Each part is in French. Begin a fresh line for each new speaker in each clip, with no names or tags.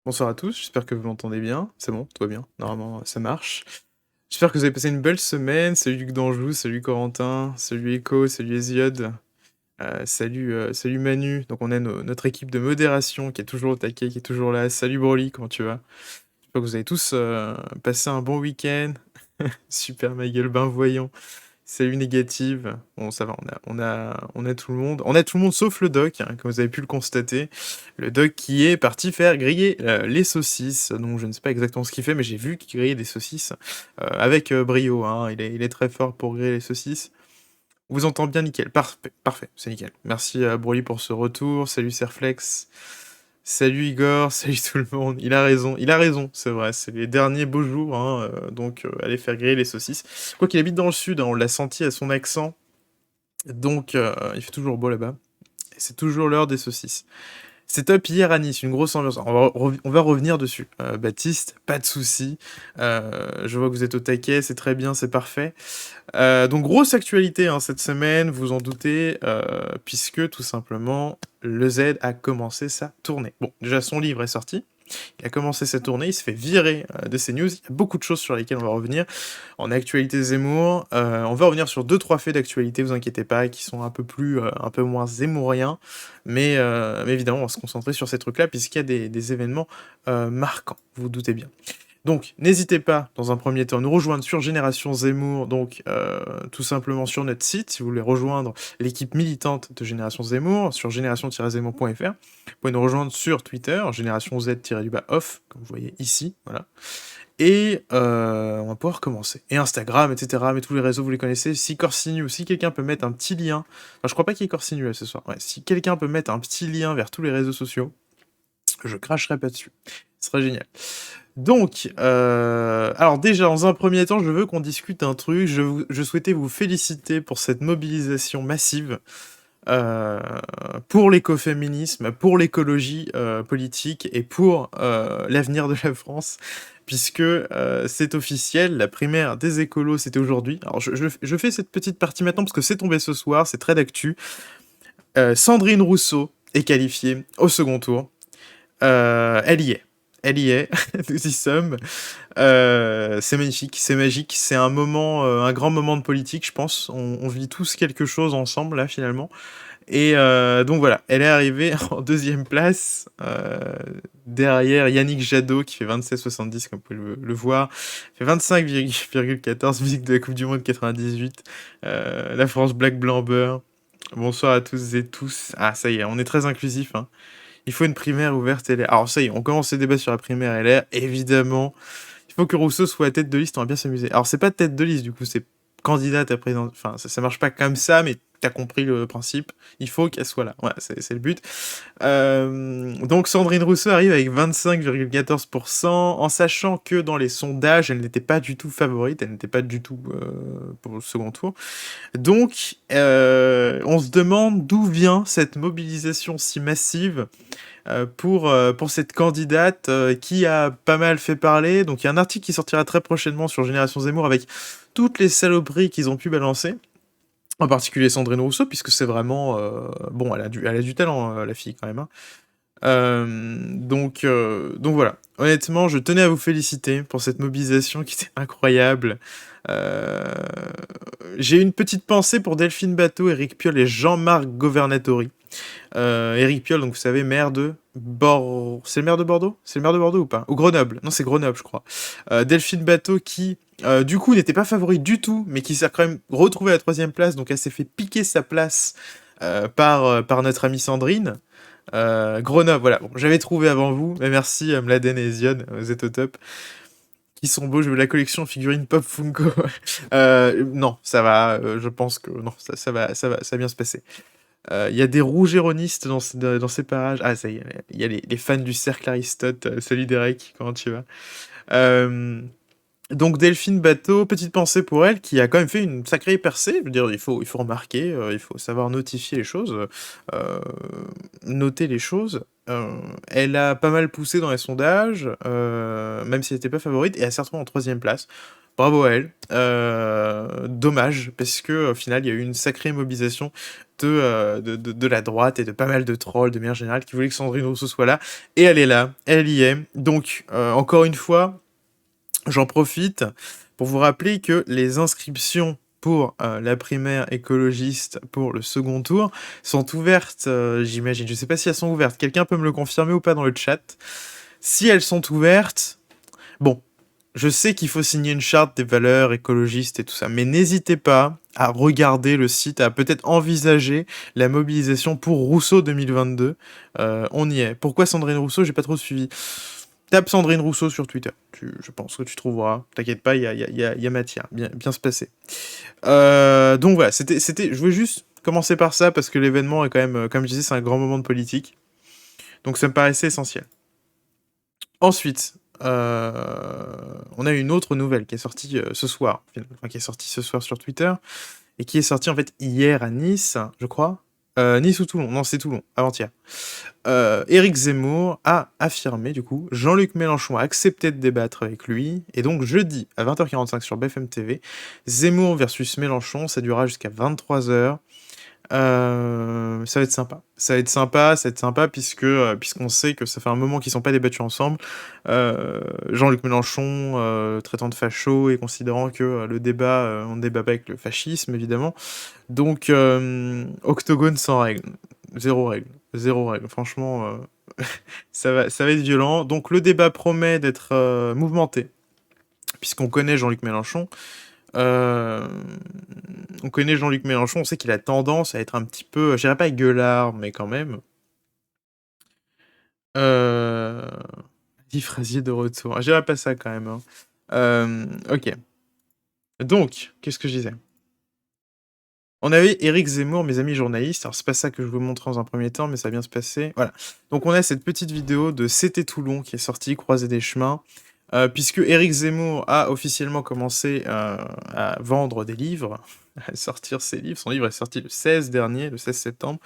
Bonsoir à tous, j'espère que vous m'entendez bien. C'est bon, tout va bien, normalement ça marche. J'espère que vous avez passé une belle semaine. Salut Luc d'Anjou, salut Corentin, salut Echo, salut Hésiode, salut Manu. Donc on a notre équipe de modération qui est toujours au taquet, qui est toujours là. Salut Broly, comment tu vas? J'espère que vous avez tous passé un bon week-end. Super ma gueule, ben voyons. Salut négative. Bon, ça va, on a tout le monde. On a tout le monde sauf le doc, hein, comme vous avez pu le constater. Le doc qui est parti faire griller les saucisses. Donc, je ne sais pas exactement ce qu'il fait, mais j'ai vu qu'il grillait des saucisses avec brio, hein. Il est très fort pour griller les saucisses. On vous entend bien nickel. Parfait, parfait, c'est nickel. Merci à Broly pour ce retour. Salut Serflex. Salut Igor, salut tout le monde. Il a raison, c'est vrai. C'est les derniers beaux jours, hein, donc allez faire griller les saucisses. Quoi qu'il habite dans le sud, hein, on l'a senti à son accent. Donc il fait toujours beau là-bas. Et c'est toujours l'heure des saucisses. C'est top hier à Nice, une grosse ambiance. On va revenir dessus. Baptiste, pas de souci. Je vois que vous êtes au taquet, c'est très bien, c'est parfait. Donc grosse actualité hein, cette semaine, vous en doutez, puisque tout simplement le Z a commencé sa tournée. Bon, déjà son livre est sorti, il a commencé sa tournée, il se fait virer de ces news, il y a beaucoup de choses sur lesquelles on va revenir. En actualité Zemmour, on va revenir sur 2-3 faits d'actualité, vous inquiétez pas, qui sont un peu moins zémouriens, mais évidemment on va se concentrer sur ces trucs-là, puisqu'il y a des événements marquants, vous vous doutez bien. Donc, n'hésitez pas, dans un premier temps, à nous rejoindre sur Génération Zemmour, donc tout simplement sur notre site, si vous voulez rejoindre l'équipe militante de Génération Zemmour, sur génération-zemmour.fr. Vous pouvez nous rejoindre sur Twitter, Génération Z-off, comme vous voyez ici, voilà. Et on va pouvoir commencer. Et Instagram, etc. Mais tous les réseaux, vous les connaissez. Si Corsinu, si quelqu'un peut mettre un petit lien, enfin je crois pas qu'il y ait Corsinu là ce soir, ouais, si quelqu'un peut mettre un petit lien vers tous les réseaux sociaux, je cracherai pas dessus. Ce serait génial. Donc, alors déjà, dans un premier temps, je veux qu'on discute un truc. Je souhaitais vous féliciter pour cette mobilisation massive euh, pour l'écoféminisme, pour l'écologie politique et pour l'avenir de la France, puisque c'est officiel, la primaire des écolos, c'était aujourd'hui. Alors, je fais cette petite partie maintenant parce que c'est tombé ce soir, c'est très d'actu. Sandrine Rousseau est qualifiée au second tour. Elle y est. Elle y est, nous y sommes. C'est magnifique, c'est magique, c'est un moment, un grand moment de politique, je pense. On vit tous quelque chose ensemble, là, finalement. Et donc voilà, elle est arrivée en deuxième place, derrière Yannick Jadot, qui fait 27,70, comme vous pouvez le voir. Il fait 25,14, musique de la Coupe du Monde 98. La France Black Blanc Beurre. Bonsoir à tous et tous. Ah, ça y est, on est très inclusif, hein. Il faut une primaire ouverte LR. Alors ça y est, on commence les débats sur la primaire LR. Évidemment, il faut que Rousseau soit tête de liste, on va bien s'amuser. Alors c'est pas tête de liste, du coup, c'est candidate à président. Enfin, ça marche pas comme ça, mais t'as compris le principe. Il faut qu'elle soit là. Ouais, c'est le but. Donc Sandrine Rousseau arrive avec 25,14%, en sachant que dans les sondages, elle n'était pas du tout favorite, elle n'était pas du tout pour le second tour. Donc, on se demande d'où vient cette mobilisation si massive pour cette candidate qui a pas mal fait parler. Donc, il y a un article qui sortira très prochainement sur Génération Zemmour avec toutes les saloperies qu'ils ont pu balancer. En particulier Sandrine Rousseau, puisque c'est vraiment... bon, elle a du talent, la fille, quand même. Hein. Donc voilà. Honnêtement, je tenais à vous féliciter pour cette mobilisation qui était incroyable. Euh, J'ai une petite pensée pour Delphine Bateau, Éric Piolle et Jean-Marc Governatori. Éric Piolle, donc vous savez, maire de C'est le maire de Bordeaux? C'est le maire de Bordeaux ou pas? Ou Grenoble? Non, c'est Grenoble, je crois. Delphine Bateau qui, du coup, n'était pas favori du tout, mais qui s'est quand même retrouvée à la troisième place, donc elle s'est fait piquer sa place par notre amie Sandrine. Grenoble, voilà. Bon, j'avais trouvé avant vous, mais merci Mladen et Ezion, vous êtes au top. Qui sont beaux, je veux la collection figurines Pop Funko. Non, ça va, je pense que non, ça va bien se passer. Il y a des rougeronistes dans ces parages. Ah, ça y est, il y a les fans du cercle Aristote. Salut Derek, comment tu vas? Euh, donc Delphine Bateau, petite pensée pour elle, qui a quand même fait une sacrée percée. Je veux dire, il faut remarquer, il faut savoir notifier les choses, euh, noter les choses. Elle a pas mal poussé dans les sondages, même si elle était pas favorite et elle s'est retrouvée en 3e place. Bravo à elle. Dommage parce qu'au final, il y a eu une sacrée mobilisation de la droite et de pas mal de trolls de manière générale qui voulaient que Sandrine Rousseau soit là et elle est là, elle y est. Donc, encore une fois, j'en profite pour vous rappeler que les inscriptions pour la primaire écologiste pour le second tour sont ouvertes, j'imagine. Je sais pas si elles sont ouvertes. Quelqu'un peut me le confirmer ou pas dans le chat. Si elles sont ouvertes, bon, je sais qu'il faut signer une charte des valeurs écologistes et tout ça, mais n'hésitez pas à regarder le site, à peut-être envisager la mobilisation pour Rousseau 2022. On y est. Pourquoi Sandrine Rousseau? J'ai pas trop suivi. Tape Sandrine Rousseau sur Twitter. Je pense que tu trouveras. T'inquiète pas, il y a matière. Bien se passer. Donc voilà, je voulais juste commencer par ça parce que l'événement est quand même, comme je disais, c'est un grand moment de politique. Donc ça me paraissait essentiel. Ensuite, on a une autre nouvelle qui est sortie ce soir, enfin qui est sortie ce soir sur Twitter, et qui est sortie en fait hier à Nice, je crois. Nice ou Toulon? Non, c'est Toulon, avant-hier. Éric Zemmour a affirmé, du coup, Jean-Luc Mélenchon a accepté de débattre avec lui, et donc jeudi à 20h45 sur BFM TV, Zemmour versus Mélenchon, ça durera jusqu'à 23h. Ça va être sympa. Ça va être sympa puisqu'on sait que ça fait un moment qu'ils sont pas débattus ensemble. Jean-Luc Mélenchon traitant de facho et considérant que le débat, on ne débat pas avec le fascisme, évidemment. Donc, octogone sans règle. Zéro règle. Zéro règle. Franchement, ça va être violent. Donc, le débat promet d'être mouvementé, puisqu'on connaît Jean-Luc Mélenchon. On connaît Jean-Luc Mélenchon, on sait qu'il a tendance à être un petit peu, je dirais pas gueulard, mais quand même. Dit Frasier de retour. Je dirais pas ça quand même, hein. Ok. Donc, qu'est-ce que je disais? On avait Éric Zemmour, mes amis journalistes. Alors, c'est pas ça que je vous montrer dans un premier temps, mais ça va bien se passer. Voilà. Donc, on a cette petite vidéo de C'était Toulon qui est sortie, Croisée des chemins. Puisque Éric Zemmour a officiellement commencé à vendre des livres, à sortir ses livres. Son livre est sorti le 16 dernier, le 16 septembre.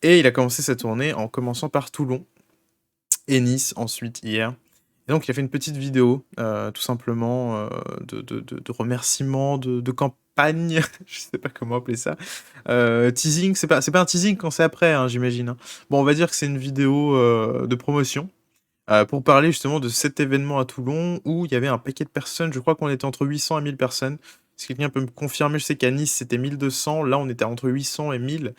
Et il a commencé sa tournée en commençant par Toulon et Nice ensuite hier. Et donc il a fait une petite vidéo, tout simplement, de remerciements, de campagne, je sais pas comment appeler ça. Teasing, c'est pas un teasing quand c'est après, hein, j'imagine, hein. Bon, on va dire que c'est une vidéo de promotion. Pour parler justement de cet événement à Toulon où il y avait un paquet de personnes, je crois qu'on était entre 800 et 1000 personnes. Si quelqu'un peut me confirmer, je sais qu'à Nice c'était 1200, là on était entre 800 et 1000.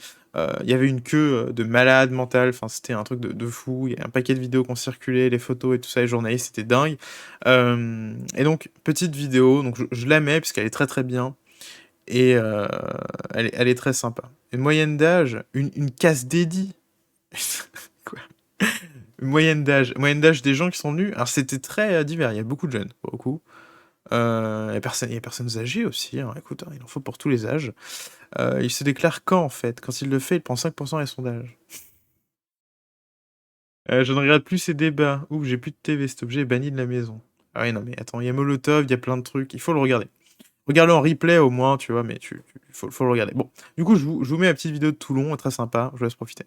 Il y avait une queue de malade mentale, enfin c'était un truc de fou, il y a un paquet de vidéos qui ont circulé, les photos et tout ça, les journalistes, c'était dingue. Et donc, petite vidéo, donc je la mets puisqu'elle est très très bien et elle est très sympa. Une moyenne d'âge, une case dédiée. Quoi? Moyenne d'âge des gens qui sont venus. Alors c'était très divers, il y a beaucoup de jeunes, pour le coup. Il y a personnes âgées aussi, hein. Écoute, hein, il en faut pour tous les âges. Il se déclare quand, en fait? Quand il le fait, il prend 5% des sondages. Je ne regarde plus ces débats. Ouf, j'ai plus de TV, cet objet est banni de la maison. Ah oui, non, mais attends, il y a Molotov, il y a plein de trucs, il faut le regarder. Regarde-le en replay au moins, tu vois, mais faut le regarder. Bon, du coup, je vous mets la petite vidéo de Toulon, très sympa, je vous laisse profiter.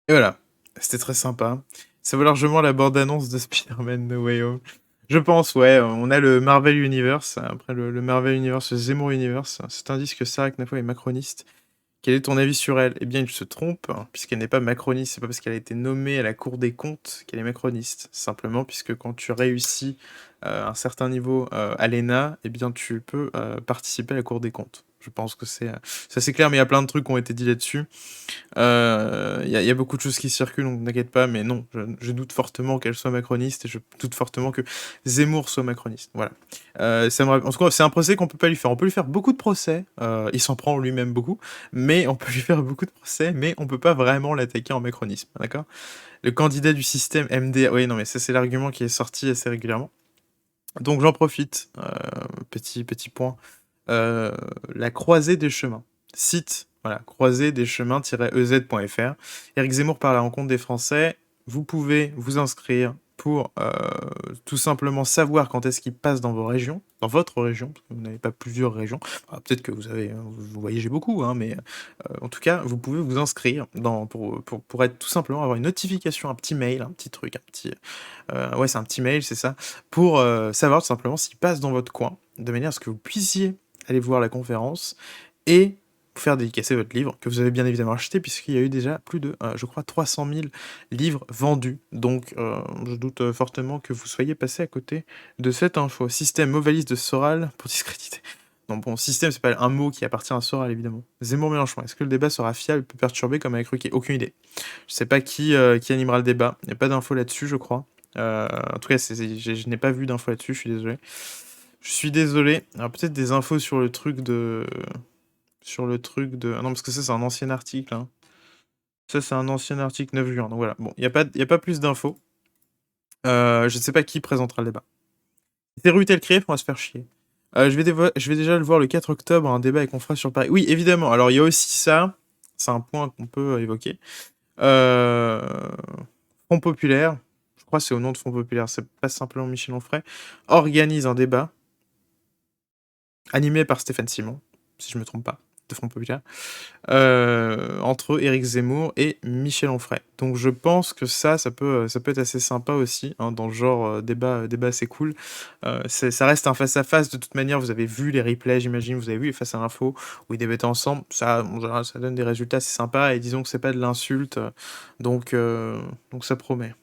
Et voilà, c'était très sympa. Ça vaut largement la bande-annonce de Spider-Man No Way Home. Je pense, ouais, on a le Marvel Universe, après le Marvel Universe, le Zemmour Universe. C'est un disque Sarah Knafo est macroniste. Quel est ton avis sur elle? Eh bien, il se trompe, hein, puisqu'elle n'est pas macroniste. C'est pas parce qu'elle a été nommée à la Cour des comptes qu'elle est macroniste. Simplement puisque quand tu réussis, un certain niveau, à l'ENA, eh bien, tu peux, participer à la Cour des comptes. Je pense que c'est assez clair, mais il y a plein de trucs qui ont été dits là-dessus. Il y a beaucoup de choses qui circulent, donc t'inquiète pas, mais non, je doute fortement qu'elle soit macroniste et je doute fortement que Zemmour soit macroniste. Voilà. En tout cas, c'est un procès qu'on peut pas lui faire. On peut lui faire beaucoup de procès, il s'en prend lui-même beaucoup, mais on peut lui faire beaucoup de procès, mais on peut pas vraiment l'attaquer en macronisme, d'accord? Le candidat du système MDR, oui, non, mais ça, c'est l'argument qui est sorti assez régulièrement. Donc j'en profite, petit point. Euh, la croisée des chemins. Site, voilà, croisée des chemins-ez.fr. Éric Zemmour par la rencontre des Français. Vous pouvez vous inscrire pour tout simplement savoir quand est-ce qu'il passe dans vos régions, dans votre région, parce que vous n'avez pas plusieurs régions. Ah, peut-être que vous voyagez beaucoup, hein, mais en tout cas, vous pouvez vous inscrire pour être tout simplement avoir une notification, un petit mail, un petit truc, ouais, c'est un petit mail, c'est ça, pour savoir tout simplement s'il passe dans votre coin, de manière à ce que vous puissiez aller voir la conférence et faire dédicacer votre livre, que vous avez bien évidemment acheté, puisqu'il y a eu déjà plus de, je crois, 300 000 livres vendus. Donc, je doute fortement que vous soyez passé à côté de cette info. Système Ovalis de Soral pour discréditer. Non, bon, système, c'est pas un mot qui appartient à Soral, évidemment. Zemmour-Mélenchon, est-ce que le débat sera fiable et peu perturbé comme avec Ruquier? Aucune idée. Je sais pas qui animera le débat. Il n'y a pas d'infos là-dessus, je crois. En tout cas, je n'ai pas vu d'infos là-dessus, je suis désolé. Je suis désolé. Alors peut-être des infos sur le truc de... Sur le truc de... Ah non, parce que ça, c'est un ancien article, hein. Ça, c'est un ancien article 9 juin. Donc voilà. Bon, il y a pas plus d'infos. Je ne sais pas qui présentera le débat. C'est Rue Telcrief, on va se faire chier. Je vais déjà le voir le 4 octobre, un débat qu'on fera sur Paris. Oui, évidemment. Alors, il y a aussi ça. C'est un point qu'on peut évoquer. Euh... Front Populaire, je crois que c'est au nom de Front Populaire, c'est pas simplement Michel Onfray, organise un débat animé par Stéphane Simon, si je me trompe pas, de Front Populaire, entre Éric Zemmour et Michel Onfray. Donc je pense que ça peut être assez sympa aussi, hein, dans le genre débat assez cool. Ça reste un face-à-face, de toute manière, vous avez vu les replays, j'imagine, vous avez vu les face à l'info, où ils débattaient ensemble, ça, en général, ça donne des résultats, c'est sympa, et disons que c'est pas de l'insulte, donc ça promet.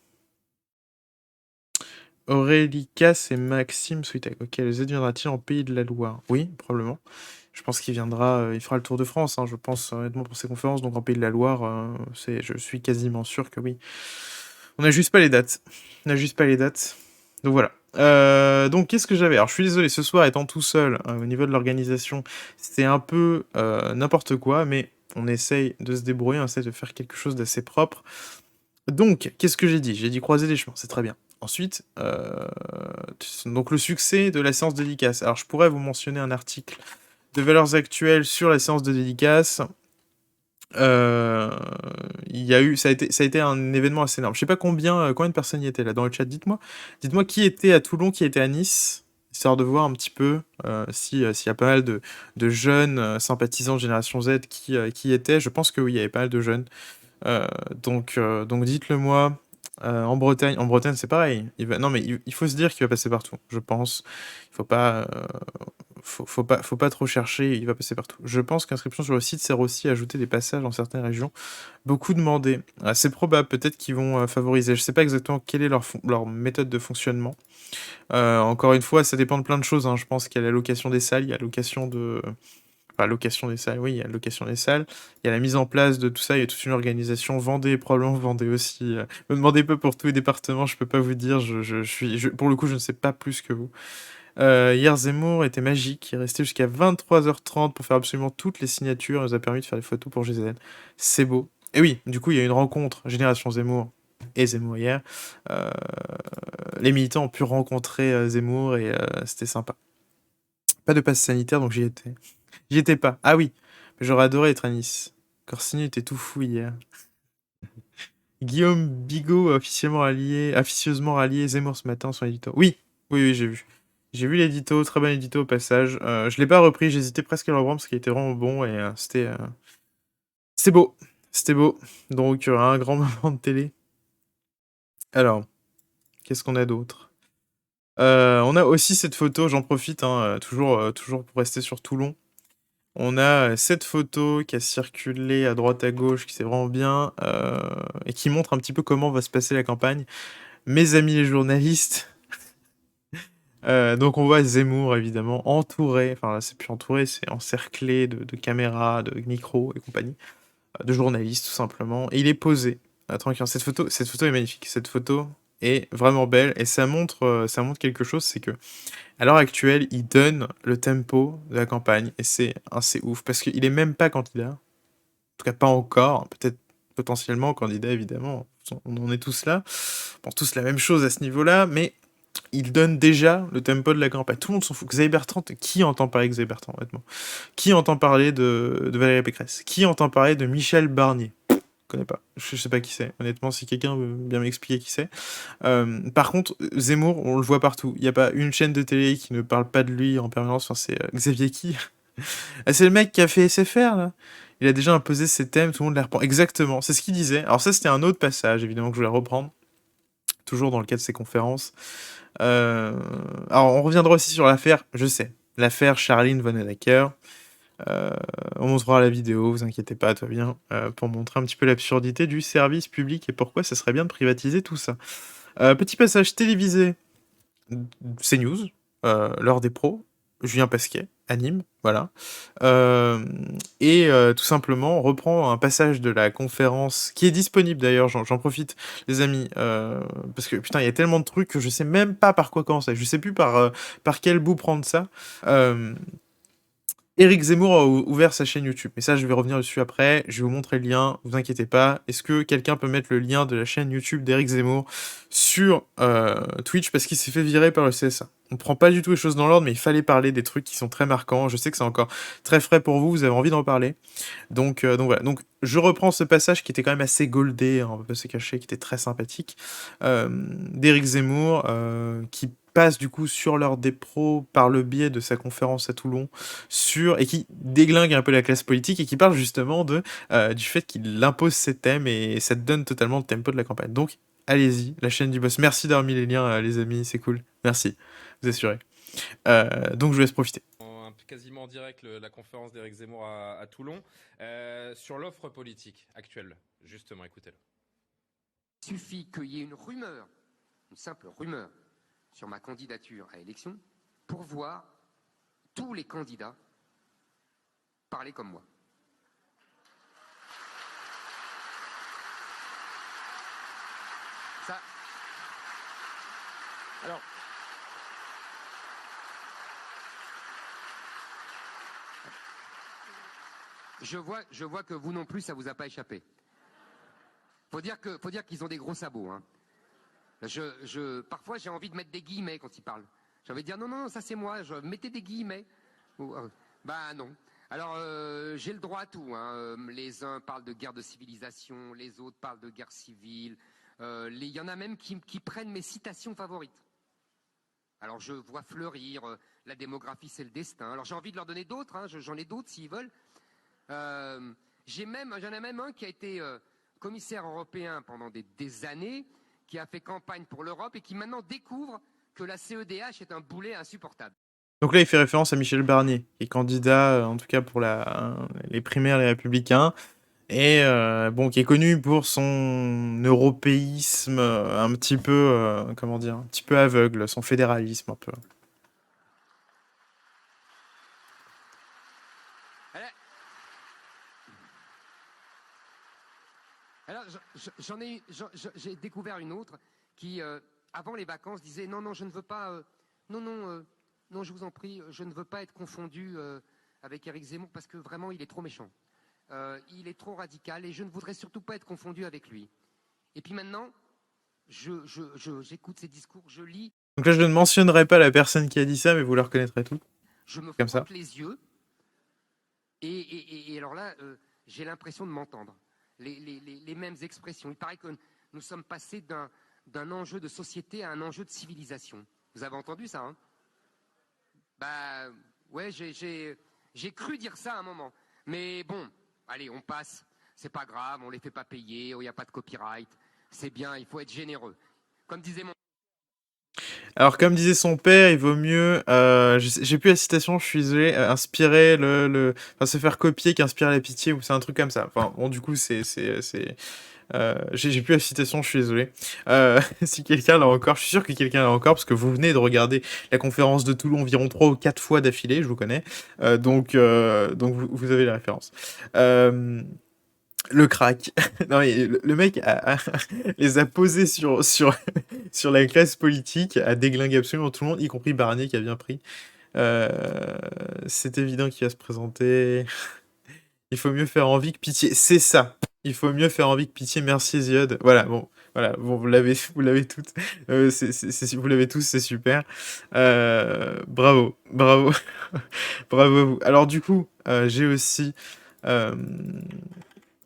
Aurélie Casse et Maxime Switek. Ok, le Z viendra-t-il en Pays de la Loire? Oui, probablement. Je pense qu'il viendra, il fera le tour de France, hein, je pense, honnêtement, pour ses conférences. Donc en Pays de la Loire, je suis quasiment sûr que oui. On n'a juste pas les dates. On n'a juste pas les dates. Donc voilà. Donc qu'est-ce que j'avais? Alors je suis désolé, ce soir étant tout seul, au niveau de l'organisation, c'était un peu n'importe quoi, mais on essaye de se débrouiller, on essaye de faire quelque chose d'assez propre. Donc, qu'est-ce que j'ai dit? J'ai dit croiser les chemins, c'est très bien. Ensuite, donc le succès de la séance de dédicace. Alors, je pourrais vous mentionner un article de Valeurs Actuelles sur la séance de dédicace. Euh, ça a été un événement assez énorme. Je sais pas combien de personnes y étaient là dans le chat. Dites-moi qui était à Toulon, qui était à Nice, histoire de voir un petit peu s'il y a pas mal de jeunes sympathisants de Génération Z qui y étaient. Je pense que oui, il y avait pas mal de jeunes. Donc dites-le moi. En Bretagne, c'est pareil. Non, mais il faut se dire qu'il va passer partout, je pense. Il faut pas trop chercher, il va passer partout. Je pense qu'inscription sur le site sert aussi à ajouter des passages dans certaines régions. Beaucoup demandé. Ah, c'est probable, peut-être qu'ils vont favoriser. Je sais pas exactement quelle est leur méthode de fonctionnement. Encore une fois, ça dépend de plein de choses, hein. Je pense qu'il y a la location des salles, il y a la location de... Enfin, location des salles, oui, il y a la location des salles. Il y a la mise en place de tout ça, il y a toute une organisation. Vendée, probablement Vendée aussi. Me demandez pas pour tous les départements, je peux pas vous dire. Pour le coup, je ne sais pas plus que vous. Hier, Zemmour était magique. Il est resté jusqu'à 23h30 pour faire absolument toutes les signatures. Il nous a permis de faire des photos pour GZN. C'est beau. Et oui, du coup, il y a eu une rencontre Génération Zemmour et Zemmour hier. Euh, les militants ont pu rencontrer Zemmour et c'était sympa. Pas de passe sanitaire, donc j'y étais. J'y étais pas. Ah oui, mais j'aurais adoré être à Nice. Corsini était tout fou hier. Guillaume Bigot, officieusement rallié Zemmour ce matin sur l'édito. Oui, oui, oui, j'ai vu. J'ai vu l'édito, très bon édito au passage. Je l'ai pas repris, j'hésitais presque à le reprendre parce qu'il était vraiment bon et c'était beau. C'était beau. Donc, un grand moment de télé. Alors, qu'est-ce qu'on a d'autre? On a aussi cette photo, j'en profite, hein, toujours pour rester sur Toulon. On a, cette photo qui a circulé à droite à gauche, qui c'est vraiment bien, et qui montre un petit peu comment va se passer la campagne. Mes amis les journalistes, donc on voit Zemmour évidemment entouré, enfin là c'est plus entouré, c'est encerclé de caméras, de micros et compagnie, de journalistes tout simplement et il est posé, tranquille. Cette photo est magnifique. Cette photo est vraiment belle et ça montre quelque chose, c'est que à l'heure actuelle, il donne le tempo de la campagne et c'est assez ouf parce qu'il est même pas candidat, en tout cas pas encore, peut-être potentiellement candidat évidemment, on en est tous là, on pense tous la même chose à ce niveau-là, mais il donne déjà le tempo de la campagne. Tout le monde s'en fout. Xavier Bertrand, qui entend parler de Xavier Bertrand, honnêtement? Qui entend parler de Valérie Pécresse? Qui entend parler de Michel Barnier? Je connais pas. Je sais pas qui c'est. Honnêtement, si quelqu'un veut bien m'expliquer qui c'est. Par contre, Zemmour, on le voit partout. Il n'y a pas une chaîne de télé qui ne parle pas de lui en permanence. Enfin, c'est Xavier qui? Ah, c'est le mec qui a fait SFR, là. Il a déjà imposé ses thèmes, tout le monde les reprend. Exactement, c'est ce qu'il disait. Alors ça, c'était un autre passage, évidemment, que je voulais reprendre. Toujours dans le cadre de ses conférences. Euh, Alors, on reviendra aussi sur l'affaire, je sais, l'affaire Charline Vanhoenacker. Euh, on montrera la vidéo, vous inquiétez pas, tout va bien, pour montrer un petit peu l'absurdité du service public et pourquoi ça serait bien de privatiser tout ça. Petit passage télévisé, CNews, l'heure des pros, Julien Pasquet, anime, voilà. Tout simplement, on reprend un passage de la conférence qui est disponible d'ailleurs, j'en profite, les amis, parce que putain, il y a tellement de trucs que je sais même pas par quoi commencer, je sais plus par quel bout prendre ça. Euh, Éric Zemmour a ouvert sa chaîne YouTube. Mais ça, je vais revenir dessus après. Je vais vous montrer le lien. Vous inquiétez pas. Est-ce que quelqu'un peut mettre le lien de la chaîne YouTube d'Éric Zemmour sur Twitch parce qu'il s'est fait virer par le CSA? On prend pas du tout les choses dans l'ordre, mais il fallait parler des trucs qui sont très marquants. Je sais que c'est encore très frais pour vous. Vous avez envie d'en parler. Donc voilà. Donc je reprends ce passage qui était quand même assez goldé, hein, on va pas se cacher, qui était très sympathique, d'Éric Zemmour, qui passe du coup sur l'heure des pros par le biais de sa conférence à Toulon et qui déglingue un peu la classe politique et qui parle justement du fait qu'il impose ses thèmes et ça te donne totalement le tempo de la campagne. Donc allez-y, la chaîne du boss. Merci d'avoir mis les liens, les amis, c'est cool. Merci, vous assurez. Donc je vous laisse profiter.
Quasiment en direct la conférence d'Éric Zemmour à Toulon sur l'offre politique actuelle. Justement, écoutez-le.
Il suffit qu'il y ait une rumeur, une simple rumeur, sur ma candidature à l'élection pour voir tous les candidats parler comme moi. Ça. Alors. Je vois que vous non plus, ça vous a pas échappé. Faut dire qu'ils ont des gros sabots. Hein. Parfois, j'ai envie de mettre des guillemets quand ils parlent. J'ai envie de dire non, ça c'est moi. Mettez des guillemets. Bah non. Alors, j'ai le droit à tout. Hein. Les uns parlent de guerre de civilisation, les autres parlent de guerre civile. Il y en a même qui prennent mes citations favorites. Alors, je vois fleurir la démographie, c'est le destin. Alors, j'ai envie de leur donner d'autres. Hein. J'en ai d'autres s'ils veulent. J'en ai même un qui a été commissaire européen pendant des années, qui a fait campagne pour l'Europe et qui maintenant découvre que la CEDH est un boulet insupportable.
Donc là, il fait référence à Michel Barnier, qui est candidat, en tout cas pour les primaires Les Républicains, et bon, qui est connu pour son européisme un petit peu, comment dire, un petit peu aveugle, son fédéralisme un peu.
Alors, j'ai découvert une autre qui, avant les vacances, disait non, je ne veux pas, non, je vous en prie, je ne veux pas être confondu avec Éric Zemmour parce que vraiment, il est trop méchant. Il est trop radical et je ne voudrais surtout pas être confondu avec lui. Et puis maintenant, j'écoute ses discours, je lis.
Donc là, je ne mentionnerai pas la personne qui a dit ça, mais vous la reconnaîtrez tout.
Je me
comme ça.
frotte les yeux et alors là, j'ai l'impression de m'entendre. Les mêmes expressions. Il paraît que nous sommes passés d'un enjeu de société à un enjeu de civilisation. Vous avez entendu ça, hein? Bah, ouais, j'ai cru dire ça à un moment. Mais bon, allez, on passe. C'est pas grave, on les fait pas payer, il n'y a pas de copyright. C'est bien, il faut être généreux. Comme disait mon...
Alors, comme disait son père, il vaut mieux, j'ai plus la citation, je suis désolé, inspirer enfin, se faire copier qu'inspirer la pitié, ou c'est un truc comme ça. Enfin, bon, du coup, j'ai plus la citation, je suis désolé. Si quelqu'un l'a encore, je suis sûr que quelqu'un l'a encore, parce que vous venez de regarder la conférence de Toulon environ 3 ou 4 fois d'affilée, je vous connais. Donc vous avez la référence. Le crack. Non, mais le mec les a posés sur la classe politique, a déglingué absolument tout le monde, y compris Barnier qui a bien pris. Euh, c'est évident qu'il va se présenter. Il faut mieux faire envie que pitié. C'est ça. Il faut mieux faire envie que pitié. Merci Ziod. Voilà, bon, vous l'avez toutes. Vous l'avez tous, c'est super. Bravo, bravo, bravo à vous. Alors du coup, j'ai aussi. euh,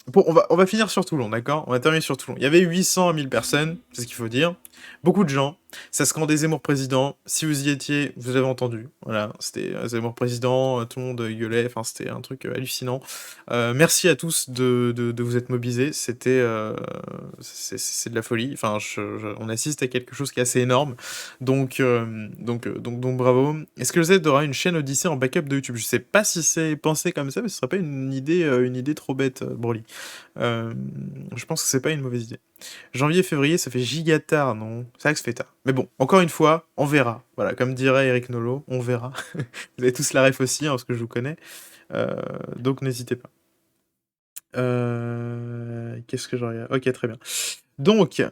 Bon, on va finir sur Toulon, d'accord? On va terminer sur Toulon. Il y avait 800 à 1000 personnes, c'est ce qu'il faut dire. Beaucoup de gens. Ça scandait Zemmour président. Si vous y étiez, vous avez entendu. Voilà, c'était Zemmour président, tout le monde gueulait. Enfin, c'était un truc hallucinant. Merci à tous de vous être mobilisés. C'est de la folie. Enfin, on assiste à quelque chose qui est assez énorme. Donc bravo. Est-ce que le Z aura une chaîne Odyssée en backup de YouTube? Je sais pas si c'est pensé comme ça, mais ce serait pas une idée trop bête, Broly. Euh, je pense que c'est pas une mauvaise idée. Janvier, février, ça fait giga tard, non? C'est vrai que ça fait tard. Mais bon, encore une fois, on verra. Voilà, comme dirait Eric Nolot, on verra. Vous avez tous la ref aussi, hein, parce que je vous connais. Donc n'hésitez pas. Qu'est-ce que je regarde? Ok, très bien. Donc,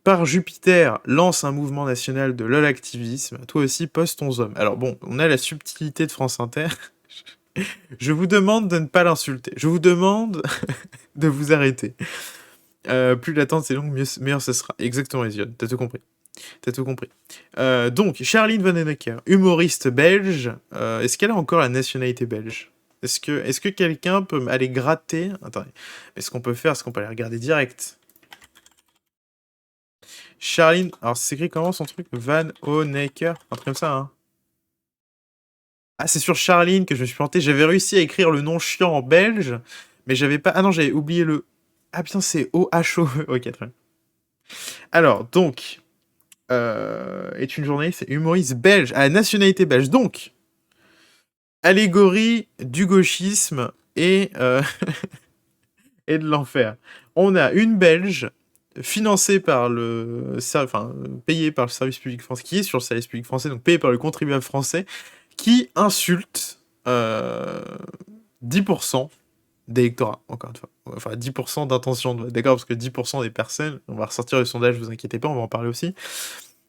par Jupiter, lance un mouvement national de LOL-activisme. Toi aussi, poste ton homme. Alors bon, on a la subtilité de France Inter. Je vous demande de ne pas l'insulter. Je vous demande de vous arrêter. Plus l'attente est longue, meilleur ce sera. Exactement, Ezion, t'as tout compris. T'as tout compris. Donc, Charline Vanhoenacker, humoriste belge. Est-ce qu'elle a encore la nationalité belge? Est-ce que quelqu'un peut aller gratter? Attendez. Est-ce qu'on peut aller regarder direct? Charline, alors c'est écrit comment son truc? Vanhoenacker, un truc comme ça, hein. Ah, c'est sur Charline que je me suis planté. J'avais réussi à écrire le nom chiant en belge, mais j'avais pas. Ah non, j'avais oublié le. Ah bien, c'est O-H-O-E. Ok, très bien. Alors, donc, est une journaliste humoriste belge, à la nationalité belge. Donc, allégorie du gauchisme et de l'enfer. On a une Belge financée par payée par le service public français, qui est sur le service public français, donc payée par le contribuable français, qui insulte 10% d'électorat, encore une fois. Enfin, 10% d'intention, d'accord, parce que 10% des personnes, on va ressortir le sondage, vous inquiétez pas, on va en parler aussi,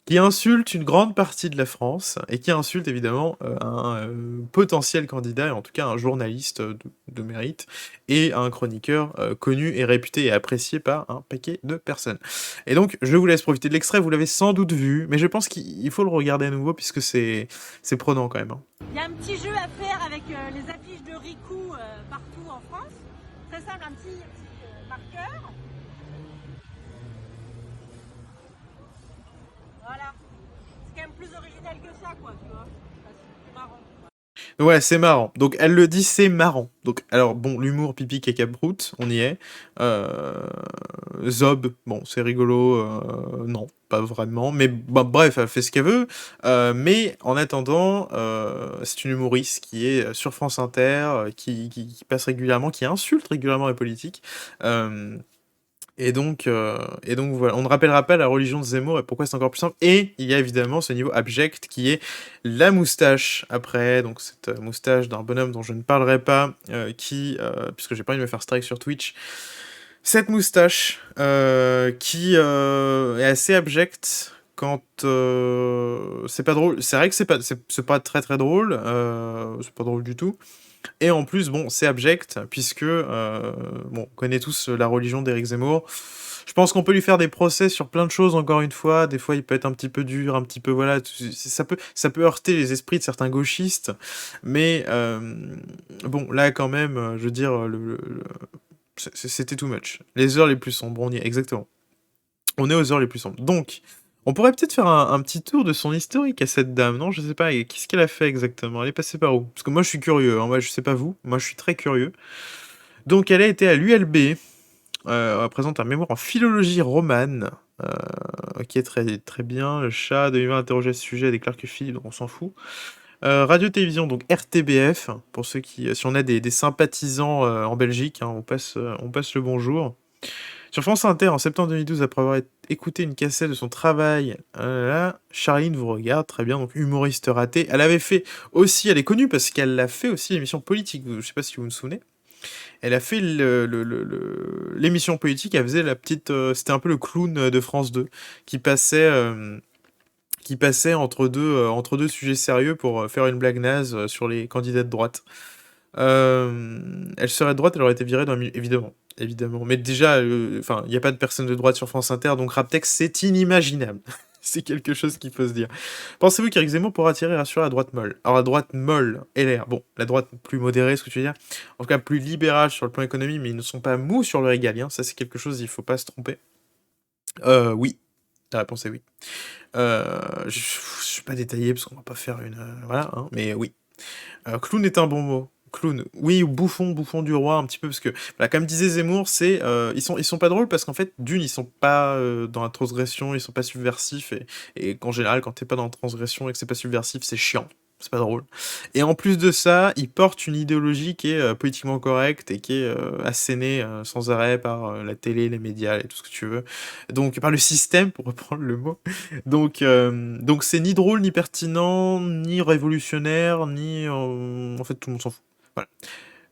qui insulte une grande partie de la France, et qui insulte évidemment un potentiel candidat, et en tout cas un journaliste de mérite, et un chroniqueur connu et réputé et apprécié par un paquet de personnes. Et donc, je vous laisse profiter de l'extrait, vous l'avez sans doute vu, mais je pense qu'il faut le regarder à nouveau, puisque c'est prenant quand même, hein.
Il y a un petit jeu à faire avec les affiches de Ricoh partout en France. Très simple, un petit marqueur. Voilà. C'est quand même plus original que ça, quoi, tu vois. C'est marrant.
Ouais, c'est marrant. Donc, elle le dit, c'est marrant. Donc, alors, bon, l'humour pipi caca prout, on y est. Zob, bon, c'est rigolo, non, pas vraiment. Mais bah, bref, elle fait ce qu'elle veut. Mais en attendant, c'est une humoriste qui est sur France Inter, qui passe régulièrement, qui insulte régulièrement les politiques. Et donc voilà, on ne rappellera pas la religion de Zemmour et pourquoi c'est encore plus simple. Et il y a évidemment ce niveau abject qui est la moustache après, donc cette moustache d'un bonhomme dont je ne parlerai pas, puisque j'ai pas envie de me faire strike sur Twitch, cette moustache qui est assez abjecte quand c'est pas drôle. C'est vrai que c'est pas très très drôle, c'est pas drôle du tout. Et en plus, bon, c'est abject, puisque, bon, on connaît tous la religion d'Éric Zemmour. Je pense qu'on peut lui faire des procès sur plein de choses, encore une fois. Des fois, il peut être un petit peu dur, un petit peu, voilà. Ça peut heurter les esprits de certains gauchistes. Mais, bon, là, quand même, je veux dire, c'était too much. Les heures les plus sombres, on y est, exactement. On est aux heures les plus sombres. Donc, on pourrait peut-être faire un petit tour de son historique à cette dame, non? Je sais pas, et qu'est-ce qu'elle a fait exactement? Elle est passée par où? Parce que moi je suis curieux, hein, moi je sais pas vous, moi je suis très curieux. Donc elle a été à l'ULB, elle présente un mémoire en philologie romane, Ok, très, très bien. Le chat, 2020 interrogé à ce sujet, déclare que Philippe, donc on s'en fout. Radio-télévision, donc RTBF, pour ceux qui... Si on a des sympathisants en Belgique, hein, on passe le bonjour. Sur France Inter, en septembre 2012, après avoir écouté une cassette de son travail, là, Charline vous regarde, très bien, donc humoriste raté. Elle avait fait aussi, elle est connue parce qu'elle a fait aussi l'émission politique, je sais pas si vous vous souvenez. Elle a fait l'émission politique, elle faisait la petite... c'était un peu le clown de France 2, qui passait entre deux sujets sérieux pour faire une blague naze sur les candidats de droite. Elle serait de droite, elle aurait été virée évidemment. Évidemment. Mais déjà, enfin, il n'y a pas de personne de droite sur France Inter, donc Raptex, c'est inimaginable. C'est quelque chose qu'il faut se dire. Pensez-vous qu'Éric Zemmour pourra attirer et rassurer la droite molle? Alors, la droite molle, LR, bon, la droite plus modérée, ce que tu veux dire, en tout cas plus libérale sur le plan économique, mais ils ne sont pas mous sur le régalien, ça c'est quelque chose, il ne faut pas se tromper. Oui. La réponse est oui. Je ne vais pas détailler parce qu'on va pas faire une... voilà, hein, mais oui. Clown est un bon mot. Clown, oui, ou bouffon du roi, un petit peu, parce que, voilà, comme disait Zemmour, c'est, ils sont pas drôles parce qu'en fait, d'une, ils sont pas dans la transgression, ils sont pas subversifs, et qu'en général, quand t'es pas dans la transgression et que c'est pas subversif, c'est chiant, c'est pas drôle. Et en plus de ça, ils portent une idéologie qui est politiquement correcte et qui est assénée sans arrêt par la télé, les médias et tout ce que tu veux. Donc, par le système, pour reprendre le mot. Donc c'est ni drôle, ni pertinent, ni révolutionnaire, ni... en fait, tout le monde s'en fout. Voilà.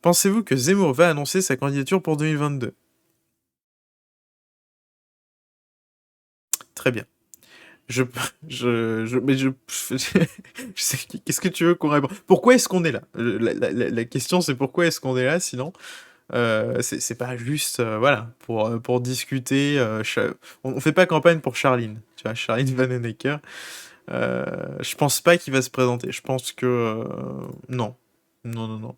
Pensez-vous que Zemmour va annoncer sa candidature pour 2022? Très bien. Mais je sais, qu'est-ce que tu veux qu'on réponde? Pourquoi est-ce qu'on est là? La question, c'est pourquoi est-ce qu'on est là, sinon? C'est pas juste, voilà, pour discuter. On fait pas campagne pour Charline, tu vois, Charline Vanhoenacker. Je pense pas qu'il va se présenter. Je pense que non, non.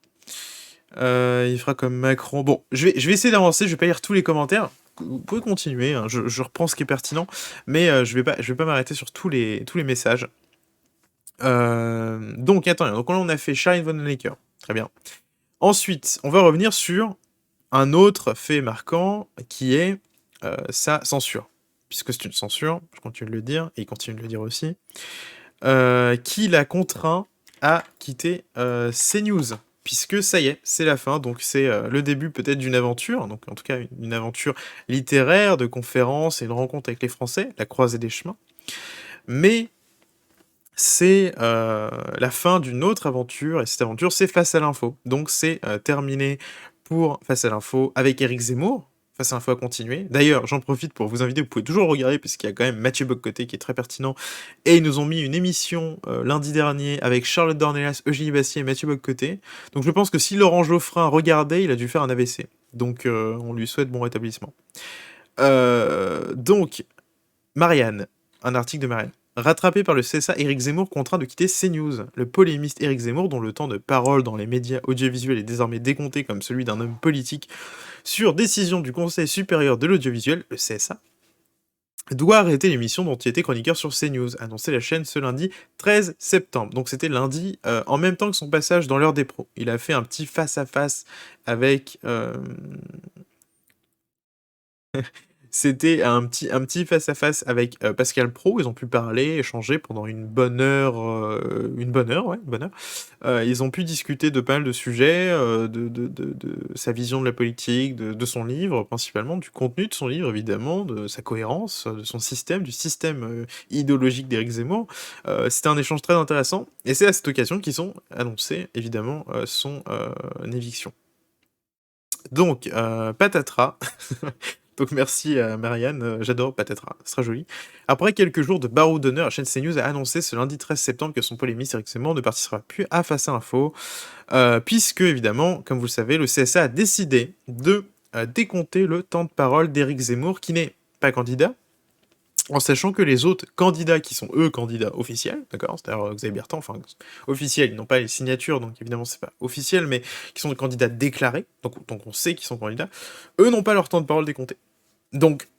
Il fera comme Macron. Bon, je vais essayer d'avancer. Je vais pas lire tous les commentaires. Vous pouvez continuer. Hein, je reprends ce qui est pertinent, mais je vais pas m'arrêter sur tous les messages. Donc attends. Donc là, on a fait Charline Vanhoenacker. Très bien. Ensuite, on va revenir sur un autre fait marquant qui est sa censure. Puisque c'est une censure, je continue de le dire, et il continue de le dire aussi, qui l'a contraint à quitter CNews. Puisque ça y est, c'est la fin, donc c'est le début peut-être d'une aventure, donc en tout cas une aventure littéraire, de conférences et une rencontre avec les Français, la croisée des chemins. Mais c'est la fin d'une autre aventure, et cette aventure c'est Face à l'info. Donc c'est terminé pour Face à l'info avec Éric Zemmour. Face à l'info à continuer. D'ailleurs, j'en profite pour vous inviter, vous pouvez toujours regarder, puisqu'il y a quand même Mathieu Bock-Côté qui est très pertinent, et ils nous ont mis une émission lundi dernier avec Charlotte Dornelas, Eugénie Bastier et Mathieu Bock-Côté. Donc je pense que si Laurent Geoffrin regardait, il a dû faire un AVC. Donc on lui souhaite bon rétablissement. Donc, Marianne, un article de Marianne. Rattrapé par le CSA, Éric Zemmour contraint de quitter CNews. Le polémiste Éric Zemmour, dont le temps de parole dans les médias audiovisuels est désormais décompté comme celui d'un homme politique sur décision du Conseil supérieur de l'audiovisuel, le CSA, doit arrêter l'émission dont il était chroniqueur sur CNews, annoncé la chaîne ce lundi 13 septembre. Donc c'était lundi, en même temps que son passage dans l'heure des pros. Il a fait un petit face-à-face avec... C'était un petit face-à-face avec Pascal Praud. Ils ont pu parler, échanger pendant une bonne heure, ouais, une bonne heure. Ils ont pu discuter de pas mal de sujets, de sa vision de la politique, de son livre, principalement, du contenu de son livre, évidemment, de sa cohérence, de son système, du système idéologique d'Éric Zemmour. C'était un échange très intéressant, et c'est à cette occasion qu'ils ont annoncé, évidemment, son éviction. Donc, patatras. Donc merci à Marianne, j'adore Patatras, c'est très joli. Après quelques jours de barreau d'honneur, la chaîne CNews a annoncé ce lundi 13 septembre que son polémiste Éric Zemmour ne participera plus à Face à Info, puisque évidemment, comme vous le savez, le CSA a décidé de décompter le temps de parole d'Éric Zemmour, qui n'est pas candidat, en sachant que les autres candidats qui sont eux candidats officiels, d'accord, c'est-à-dire Xavier Bertrand, enfin officiels, ils n'ont pas les signatures, donc évidemment c'est pas officiel, mais qui sont des candidats déclarés, donc on sait qu'ils sont candidats, eux n'ont pas leur temps de parole décompté. Donc,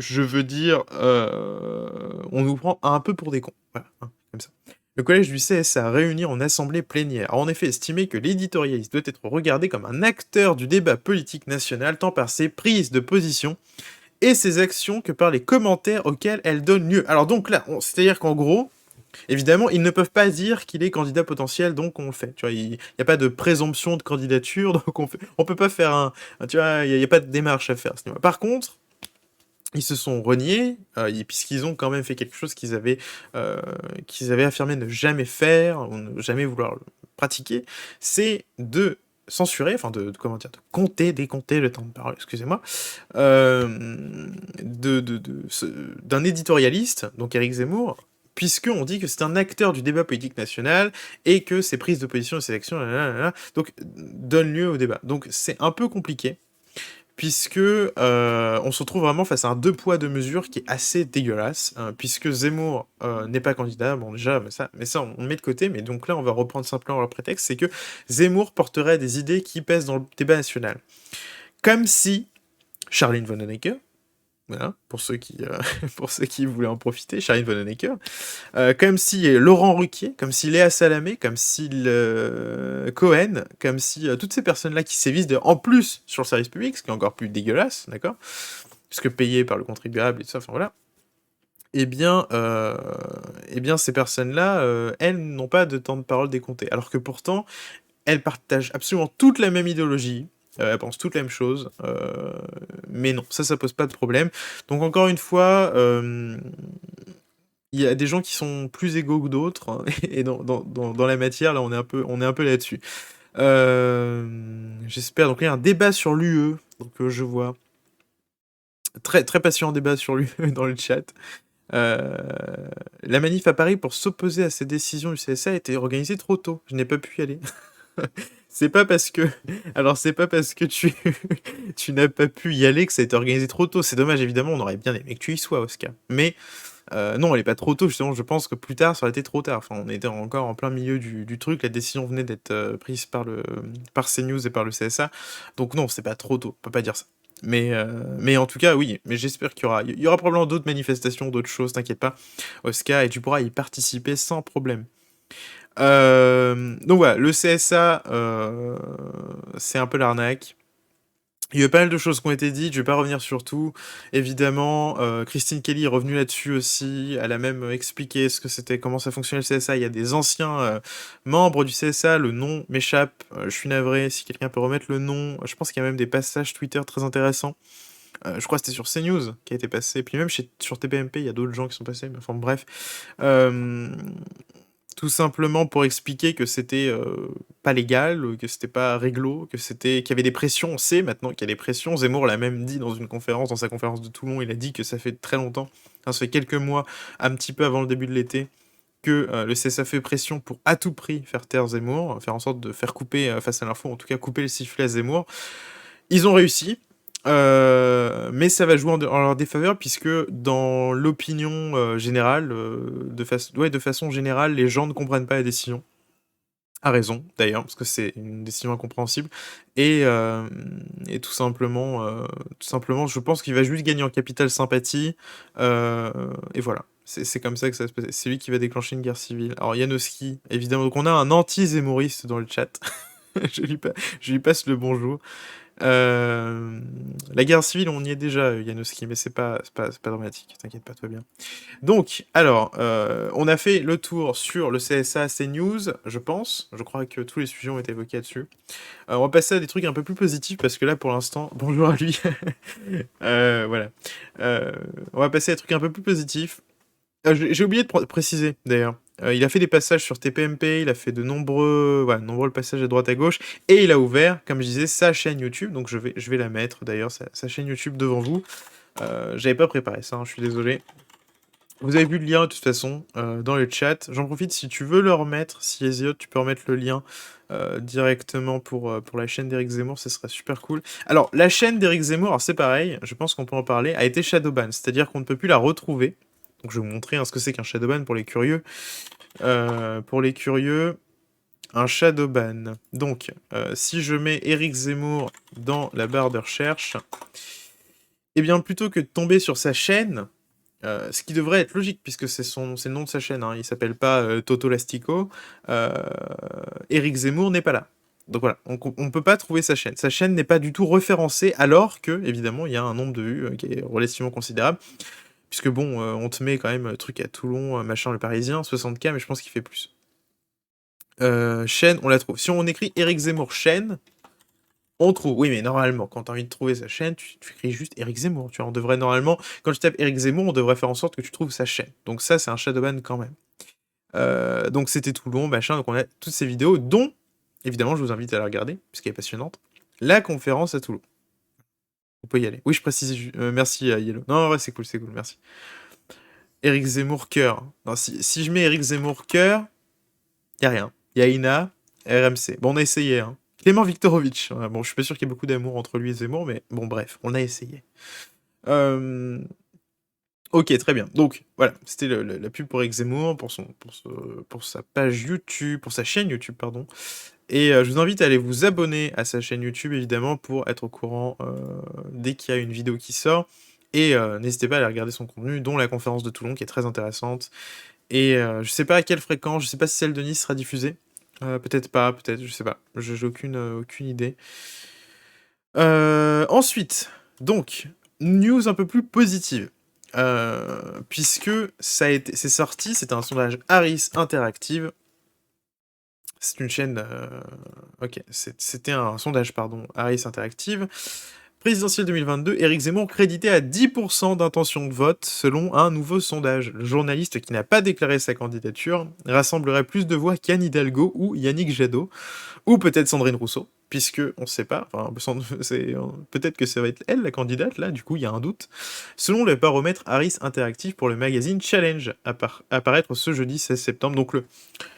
je veux dire, on nous prend un peu pour des cons, voilà, hein, comme ça. Le collège du CSA réuni en assemblée plénière a en effet estimé que l'éditorialiste doit être regardé comme un acteur du débat politique national, tant par ses prises de position et ses actions que par les commentaires auxquels elles donnent lieu. Alors donc là, c'est-à-dire qu'en gros, évidemment, ils ne peuvent pas dire qu'il est candidat potentiel, donc on le fait. Tu vois, il n'y a pas de présomption de candidature, donc on peut pas faire tu vois, il n'y a pas de démarche à faire à ce niveau. Par contre, ils se sont reniés, puisqu'ils ont quand même fait quelque chose qu'ils avaient affirmé ne jamais faire, ou ne jamais vouloir pratiquer, c'est de censurer, enfin comment dire, de décompter le temps de parole, excusez-moi, d'un éditorialiste, donc Éric Zemmour, puisqu'on dit que c'est un acteur du débat politique national et que ses prises de position et ses actions, donc donnent lieu au débat. Donc c'est un peu compliqué, puisque on se retrouve vraiment face à un deux poids deux mesures qui est assez dégueulasse, puisque Zemmour n'est pas candidat, bon déjà, mais ça on le met de côté, mais donc là on va reprendre simplement leur prétexte, c'est que Zemmour porterait des idées qui pèsent dans le débat national. Comme si Charline Vanhoenacker, voilà, pour ceux qui voulaient en profiter, Charline Vanhoenacker, comme si Laurent Ruquier, comme si Léa Salamé, comme si Cohen, comme si toutes ces personnes-là qui sévissent en plus sur le service public, ce qui est encore plus dégueulasse, d'accord, puisque payé par le contribuable et tout ça, enfin voilà, eh bien ces personnes-là, elles n'ont pas de temps de parole décompté, alors que pourtant, elles partagent absolument toute la même idéologie, elles pensent toutes la même chose, mais non, ça pose pas de problème. Donc encore une fois, il y a des gens qui sont plus égaux que d'autres, hein, et dans la matière, là, on est un peu là-dessus. J'espère. Donc, il y a un débat sur l'UE. Donc, je vois. Très, très patient débat sur l'UE dans le chat. La manif à Paris pour s'opposer à ces décisions du CSA a été organisée trop tôt. Je n'ai pas pu y aller. C'est pas parce que tu n'as pas pu y aller que ça a été organisé trop tôt. C'est dommage, évidemment, on aurait bien aimé que tu y sois, Oscar. Mais non, elle est pas trop tôt, justement, je pense que plus tard, ça aurait été trop tard. Enfin, on était encore en plein milieu du truc, la décision venait d'être prise par CNews et par le CSA. Donc non, c'est pas trop tôt, on peut pas dire ça. Mais en tout cas, oui, mais j'espère qu'il y aura probablement d'autres manifestations, d'autres choses, t'inquiète pas, Oscar, et tu pourras y participer sans problème. Donc voilà, le CSA, c'est un peu l'arnaque. Il y a pas mal de choses qui ont été dites, je vais pas revenir sur tout. Évidemment, Christine Kelly est revenue là-dessus aussi, elle a même expliqué ce que c'était, comment ça fonctionnait le CSA. Il y a des anciens membres du CSA, le nom m'échappe, je suis navré, si quelqu'un peut remettre le nom. Je pense qu'il y a même des passages Twitter très intéressants. Je crois que c'était sur CNews qui a été passé, puis même sur TPMP, il y a d'autres gens qui sont passés, mais enfin bref. Tout simplement pour expliquer que c'était pas légal, que c'était pas réglo, qu'il y avait des pressions. On sait maintenant qu'il y a des pressions. Zemmour l'a même dit dans sa conférence de Toulon, il a dit que ça fait très longtemps, ça fait quelques mois, un petit peu avant le début de l'été, que le CSA fait pression pour à tout prix faire taire Zemmour, faire en sorte de faire couper face à l'info, en tout cas couper le sifflet à Zemmour. Ils ont réussi. Mais ça va jouer en leur défaveur, puisque dans l'opinion générale, de façon générale, les gens ne comprennent pas la décision. A raison, d'ailleurs, parce que c'est une décision incompréhensible. Et tout simplement, je pense qu'il va juste gagner en capital sympathie. Et voilà. C'est comme ça que ça va se passer. C'est lui qui va déclencher une guerre civile. Alors, Janowski, évidemment. Donc, on a un anti-zémoriste dans le chat. je lui passe le bonjour. La guerre civile, on y est déjà, Janowski, mais c'est pas dramatique, t'inquiète pas, tout va bien. Donc, alors, on a fait le tour sur le CSA, CNews, je pense. Je crois que tous les sujets ont été évoqués là-dessus. On va passer à des trucs un peu plus positifs, parce que là, pour l'instant, bonjour à lui. Voilà. On va passer à des trucs un peu plus positifs. J'ai oublié de préciser, d'ailleurs. Il a fait des passages sur TPMP, il a fait de nombreux passages à droite à gauche, et il a ouvert, comme je disais, sa chaîne YouTube. Donc je vais la mettre, d'ailleurs, sa chaîne YouTube devant vous. J'avais pas préparé ça, hein, je suis désolé. Vous avez vu le lien de toute façon dans le chat. J'en profite, si tu veux le remettre, si Hésiode, tu peux remettre le lien directement pour la chaîne d'Éric Zemmour, ça serait super cool. Alors, la chaîne d'Éric Zemmour, alors c'est pareil, je pense qu'on peut en parler, a été shadowban, c'est-à-dire qu'on ne peut plus la retrouver. Donc je vais vous montrer ce que c'est qu'un shadowban pour les curieux. Un shadowban. Donc, si je mets Éric Zemmour dans la barre de recherche, eh bien, plutôt que de tomber sur sa chaîne, ce qui devrait être logique, puisque c'est le nom de sa chaîne, hein, il s'appelle pas Toto Lastico, Éric Zemmour n'est pas là. Donc voilà, on peut pas trouver sa chaîne. Sa chaîne n'est pas du tout référencée, alors que, évidemment, il y a un nombre de vues qui est relativement considérable. Puisque bon, on te met quand même truc à Toulon, machin, le Parisien, 60K, mais je pense qu'il fait plus. Chaîne, on la trouve. Si on écrit Éric Zemmour chaîne, on trouve. Oui, mais normalement, quand t'as envie de trouver sa chaîne, tu écris juste Éric Zemmour. Tu vois, on devrait normalement, quand tu tapes Éric Zemmour, on devrait faire en sorte que tu trouves sa chaîne. Donc ça, c'est un shadowban quand même. Donc c'était Toulon, machin. Donc on a toutes ces vidéos, dont, évidemment, je vous invite à la regarder, puisqu'elle est passionnante. La conférence à Toulon. Vous pouvez y aller. Oui, je précise. Merci à Yellow. Non, ouais, c'est cool, merci. Éric Zemmour cœur. Non, si je mets Éric Zemmour cœur, y a rien. Y a Ina, RMC. Bon, on a essayé, hein. Clément Viktorovitch. Bon, je suis pas sûr qu'il y ait beaucoup d'amour entre lui et Zemmour, mais bon, bref, on a essayé. Ok, très bien. Donc, voilà, c'était la pub pour Éric Zemmour, pour sa page YouTube, pour sa chaîne YouTube, pardon. Et je vous invite à aller vous abonner à sa chaîne YouTube, évidemment, pour être au courant dès qu'il y a une vidéo qui sort. Et n'hésitez pas à aller regarder son contenu, dont la conférence de Toulon, qui est très intéressante. Et je sais pas à quelle fréquence, je sais pas si celle de Nice sera diffusée. Peut-être pas, peut-être, je sais pas. J'ai aucune idée. Ensuite, donc, news un peu plus positive. Puisque c'est sorti, c'était un sondage Harris Interactive. C'est une chaîne... ok, c'était un sondage, pardon, Harris Interactive. Présidentielle 2022, Éric Zemmour crédité à 10% d'intention de vote selon un nouveau sondage. Le journaliste qui n'a pas déclaré sa candidature rassemblerait plus de voix qu'Anne Hidalgo ou Yannick Jadot, ou peut-être Sandrine Rousseau, puisque on ne sait pas, enfin, peut-être que ça va être elle la candidate, là, du coup il y a un doute, selon le baromètre Harris Interactive pour le magazine Challenge, apparaître ce jeudi 16 septembre. Donc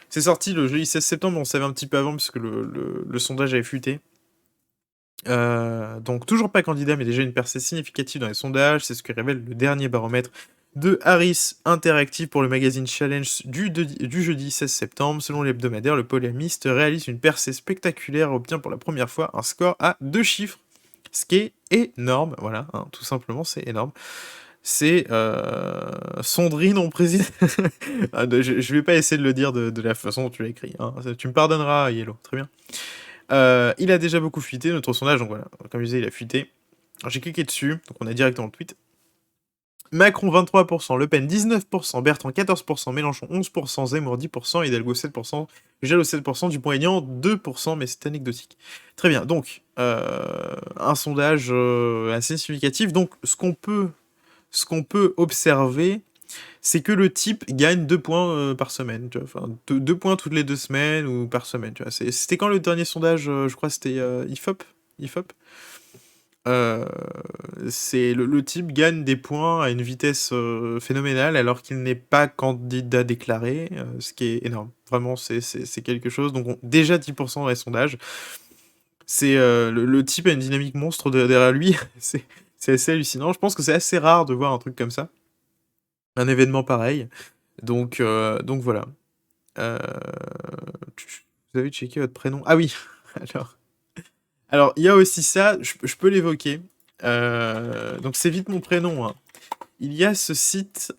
c'est sorti le jeudi 16 septembre, on savait un petit peu avant, parce que le sondage avait fuité. Donc toujours pas candidat, mais déjà une percée significative dans les sondages, c'est ce que révèle le dernier baromètre de Harris Interactive pour le magazine Challenge du jeudi 16 septembre. Selon l'hebdomadaire, le polémiste réalise une percée spectaculaire et obtient pour la première fois un score à 2 chiffres, ce qui est énorme, voilà, hein, tout simplement c'est énorme. C'est Sandrine en président. Je vais pas essayer de le dire de la façon dont tu l'as écrit, hein. Tu me pardonneras, Yellow, très bien. Il a déjà beaucoup fuité, notre sondage, donc voilà, comme je disais, il a fuité. Alors, j'ai cliqué dessus, donc on a directement le tweet. Macron 23%, Le Pen 19%, Bertrand 14%, Mélenchon 11%, Zemmour 10%, Hidalgo 7%, Jalo 7%, Dupont-Aignan 2%, mais c'est anecdotique. Très bien, donc un sondage assez significatif. Donc ce qu'on peut observer, c'est que le type gagne 2 points par semaine, tu vois, enfin 2 points toutes les 2 semaines ou par semaine, tu vois. C'était quand le dernier sondage, je crois que c'était IFOP. C'est le type gagne des points à une vitesse phénoménale alors qu'il n'est pas candidat déclaré, ce qui est énorme. Vraiment, c'est quelque chose. Donc déjà 10% dans les sondages. C'est le type a une dynamique monstre derrière lui. c'est assez hallucinant. Je pense que c'est assez rare de voir un truc comme ça. Un événement pareil. Donc voilà. Vous avez checké votre prénom? Ah oui. Alors il y a aussi ça. Je peux l'évoquer. Donc c'est vite mon prénom, hein. Il y a ce site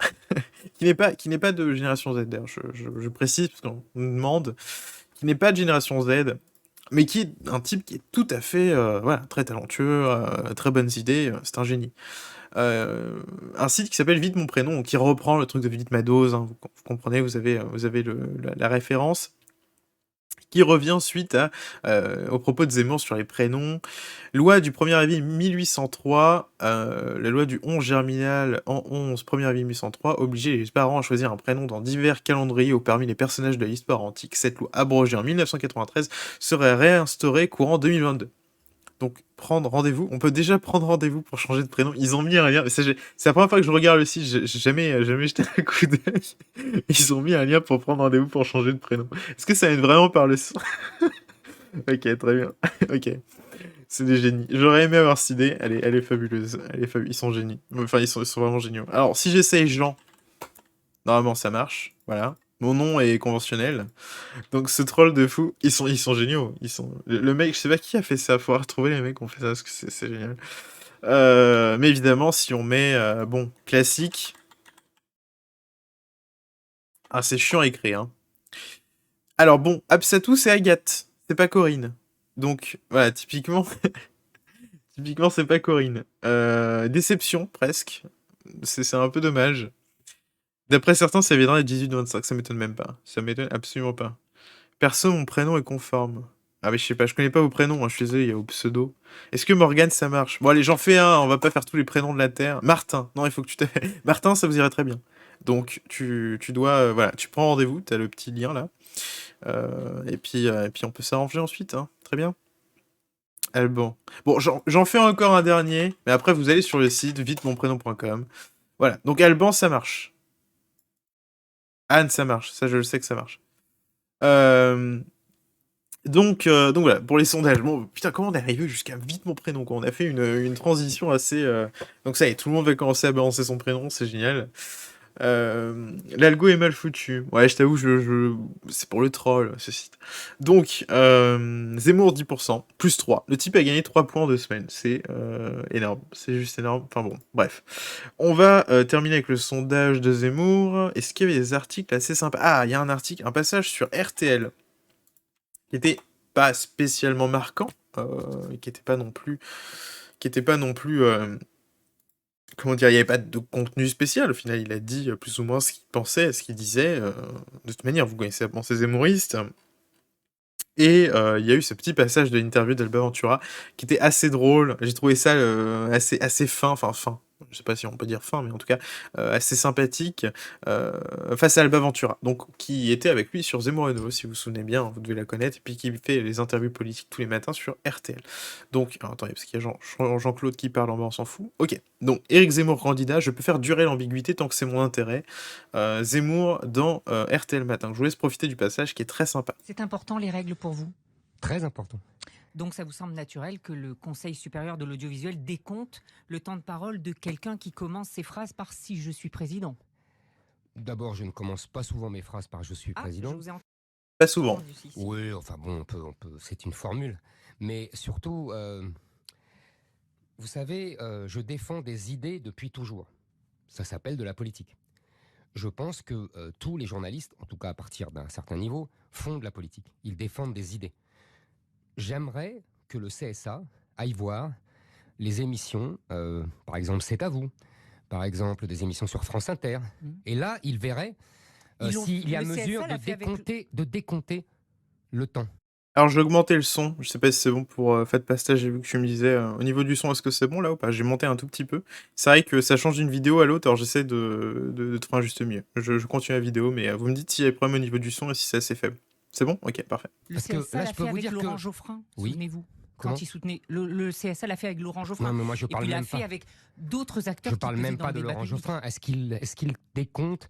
qui n'est pas de Génération Z. D'ailleurs, je précise parce qu'on me demande, qui n'est pas de Génération Z, mais qui est un type qui est tout à fait, voilà, très talentueux, très bonnes idées. C'est un génie. Un site qui s'appelle Vite mon prénom, qui reprend le truc de Vite ma dose, hein, vous comprenez, vous avez la référence, qui revient suite aux propos de Zemmour sur les prénoms. Loi du 1er avril 1803, la loi du 11 germinal en 1er avril 1803, obligeait les parents à choisir un prénom dans divers calendriers ou parmi les personnages de l'histoire antique. Cette loi, abrogée en 1993, serait réinstaurée courant 2022. Donc, prendre rendez-vous, on peut déjà prendre rendez-vous pour changer de prénom. Ils ont mis un lien, c'est la première fois que je regarde le site, j'ai jamais jeté un coup d'œil. Ils ont mis un lien pour prendre rendez-vous pour changer de prénom. Est-ce que ça aide vraiment par le son? Ok, très bien. Ok. C'est des génies. J'aurais aimé avoir cette idée, elle est fabuleuse. Ils sont génies. Enfin, ils sont vraiment géniaux. Alors, si j'essaye Jean, normalement ça marche, voilà. Mon nom est conventionnel. Donc ce troll de fou, ils sont géniaux. Le mec, je sais pas qui a fait ça. Faut retrouver les mecs qui ont fait ça parce que c'est génial. Mais évidemment, si on met bon classique, c'est chiant à écrire, hein. Alors bon, Absatou c'est Agathe, c'est pas Corinne. Donc, voilà, typiquement, typiquement, c'est pas Corinne. Déception, presque. C'est un peu dommage. D'après certains, ça viendra des 18-25, ça m'étonne même pas. Ça m'étonne absolument pas. Perso, mon prénom est conforme. Ah mais je sais pas, je connais pas vos prénoms, hein, je suis désolé, il y a au pseudo. Est-ce que Morgane, ça marche? Bon allez, j'en fais un, on va pas faire tous les prénoms de la Terre. Martin, non, il faut que tu t'appelles. Martin, ça vous irait très bien. Donc, tu dois, voilà, tu prends rendez-vous, t'as le petit lien là. Et puis on peut s'arranger ensuite, hein. Très bien. Alban. Bon, j'en fais encore un dernier, mais après vous allez sur le site vitemonprénom.com. Voilà, donc Alban, ça marche. Anne, ça marche, ça je le sais que ça marche. Euh, donc voilà, pour les sondages. Bon, putain, comment on est arrivé jusqu'à vite mon prénom, quoi. On a fait une transition assez. Donc ça y est, tout le monde va commencer à balancer son prénom, c'est génial. L'algo est mal foutu. Ouais, je t'avoue, c'est pour le troll, ce site. Donc, Zemmour 10%, plus 3. Le type a gagné 3 points en 2 semaines. C'est énorme. C'est juste énorme. Enfin bon, bref. On va terminer avec le sondage de Zemmour. Est-ce qu'il y avait des articles assez sympas? Ah, il y a un article, un passage sur RTL qui était pas spécialement marquant, qui était pas non plus, comment dire, il n'y avait pas de contenu spécial. Au final, il a dit plus ou moins ce qu'il pensait, ce qu'il disait. De toute manière, vous connaissez la pensée zémoriste. Et il y a eu ce petit passage de l'interview d'Alba Ventura qui était assez drôle. J'ai trouvé ça assez fin, enfin fin. Je sais pas si on peut dire fin, mais en tout cas assez sympathique face à Alba Ventura, donc qui était avec lui sur Zemmour et Nouveau, si vous vous souvenez bien, vous devez la connaître, et puis qui fait les interviews politiques tous les matins sur RTL. Donc, alors, attendez, parce qu'il y a Jean-Claude qui parle en bas, on s'en fout. Ok, donc Éric Zemmour candidat, je peux faire durer l'ambiguïté tant que c'est mon intérêt. Zemmour dans RTL Matin. Je vous laisse profiter du passage qui est très sympa.
C'est important les règles pour vous?
Très important.
Donc ça vous semble naturel que le Conseil supérieur de l'audiovisuel décompte le temps de parole de quelqu'un qui commence ses phrases par « si je suis président ».
D'abord, je ne commence pas souvent mes phrases par « je suis président ».
Je vous ai
Pas souvent.
entendu, si.
Oui, enfin bon, on peut, c'est une formule. Mais surtout, vous savez, je défends des idées depuis toujours. Ça s'appelle de la politique. Je pense que tous les journalistes, en tout cas à partir d'un certain niveau, font de la politique. Ils défendent des idées. J'aimerais que le CSA aille voir les émissions, par exemple C'est à vous, par exemple des émissions sur France Inter. Et là, il verrait s'il y a mesure de décompter le temps.
Alors j'ai augmenté le son, je sais pas si c'est bon pour Fat Pasta, j'ai vu que tu me disais au niveau du son, est-ce que c'est bon là ou pas? J'ai monté un tout petit peu. C'est vrai que ça change d'une vidéo à l'autre, alors j'essaie de trouver un juste milieu. Je continue la vidéo, mais vous me dites s'il y a des problèmes au niveau du son et si c'est assez faible. C'est bon? Ok, parfait.
Le
Parce que
CSA
là,
l'a
je peux
fait
vous
avec
dire
Laurent
que-
Geoffrin,
Oui.
souvenez-vous.
Comment
Quand il soutenait le CSA l'a fait avec Laurent Geoffrin.
Non, mais moi je
Et
parle
puis il l'a
même
fait
pas.
avec d'autres acteurs.
Je
qui
parle
pesaient
même
dans
pas
le
de
débat
Laurent
public.
Geoffrin. Est-ce qu'il décompte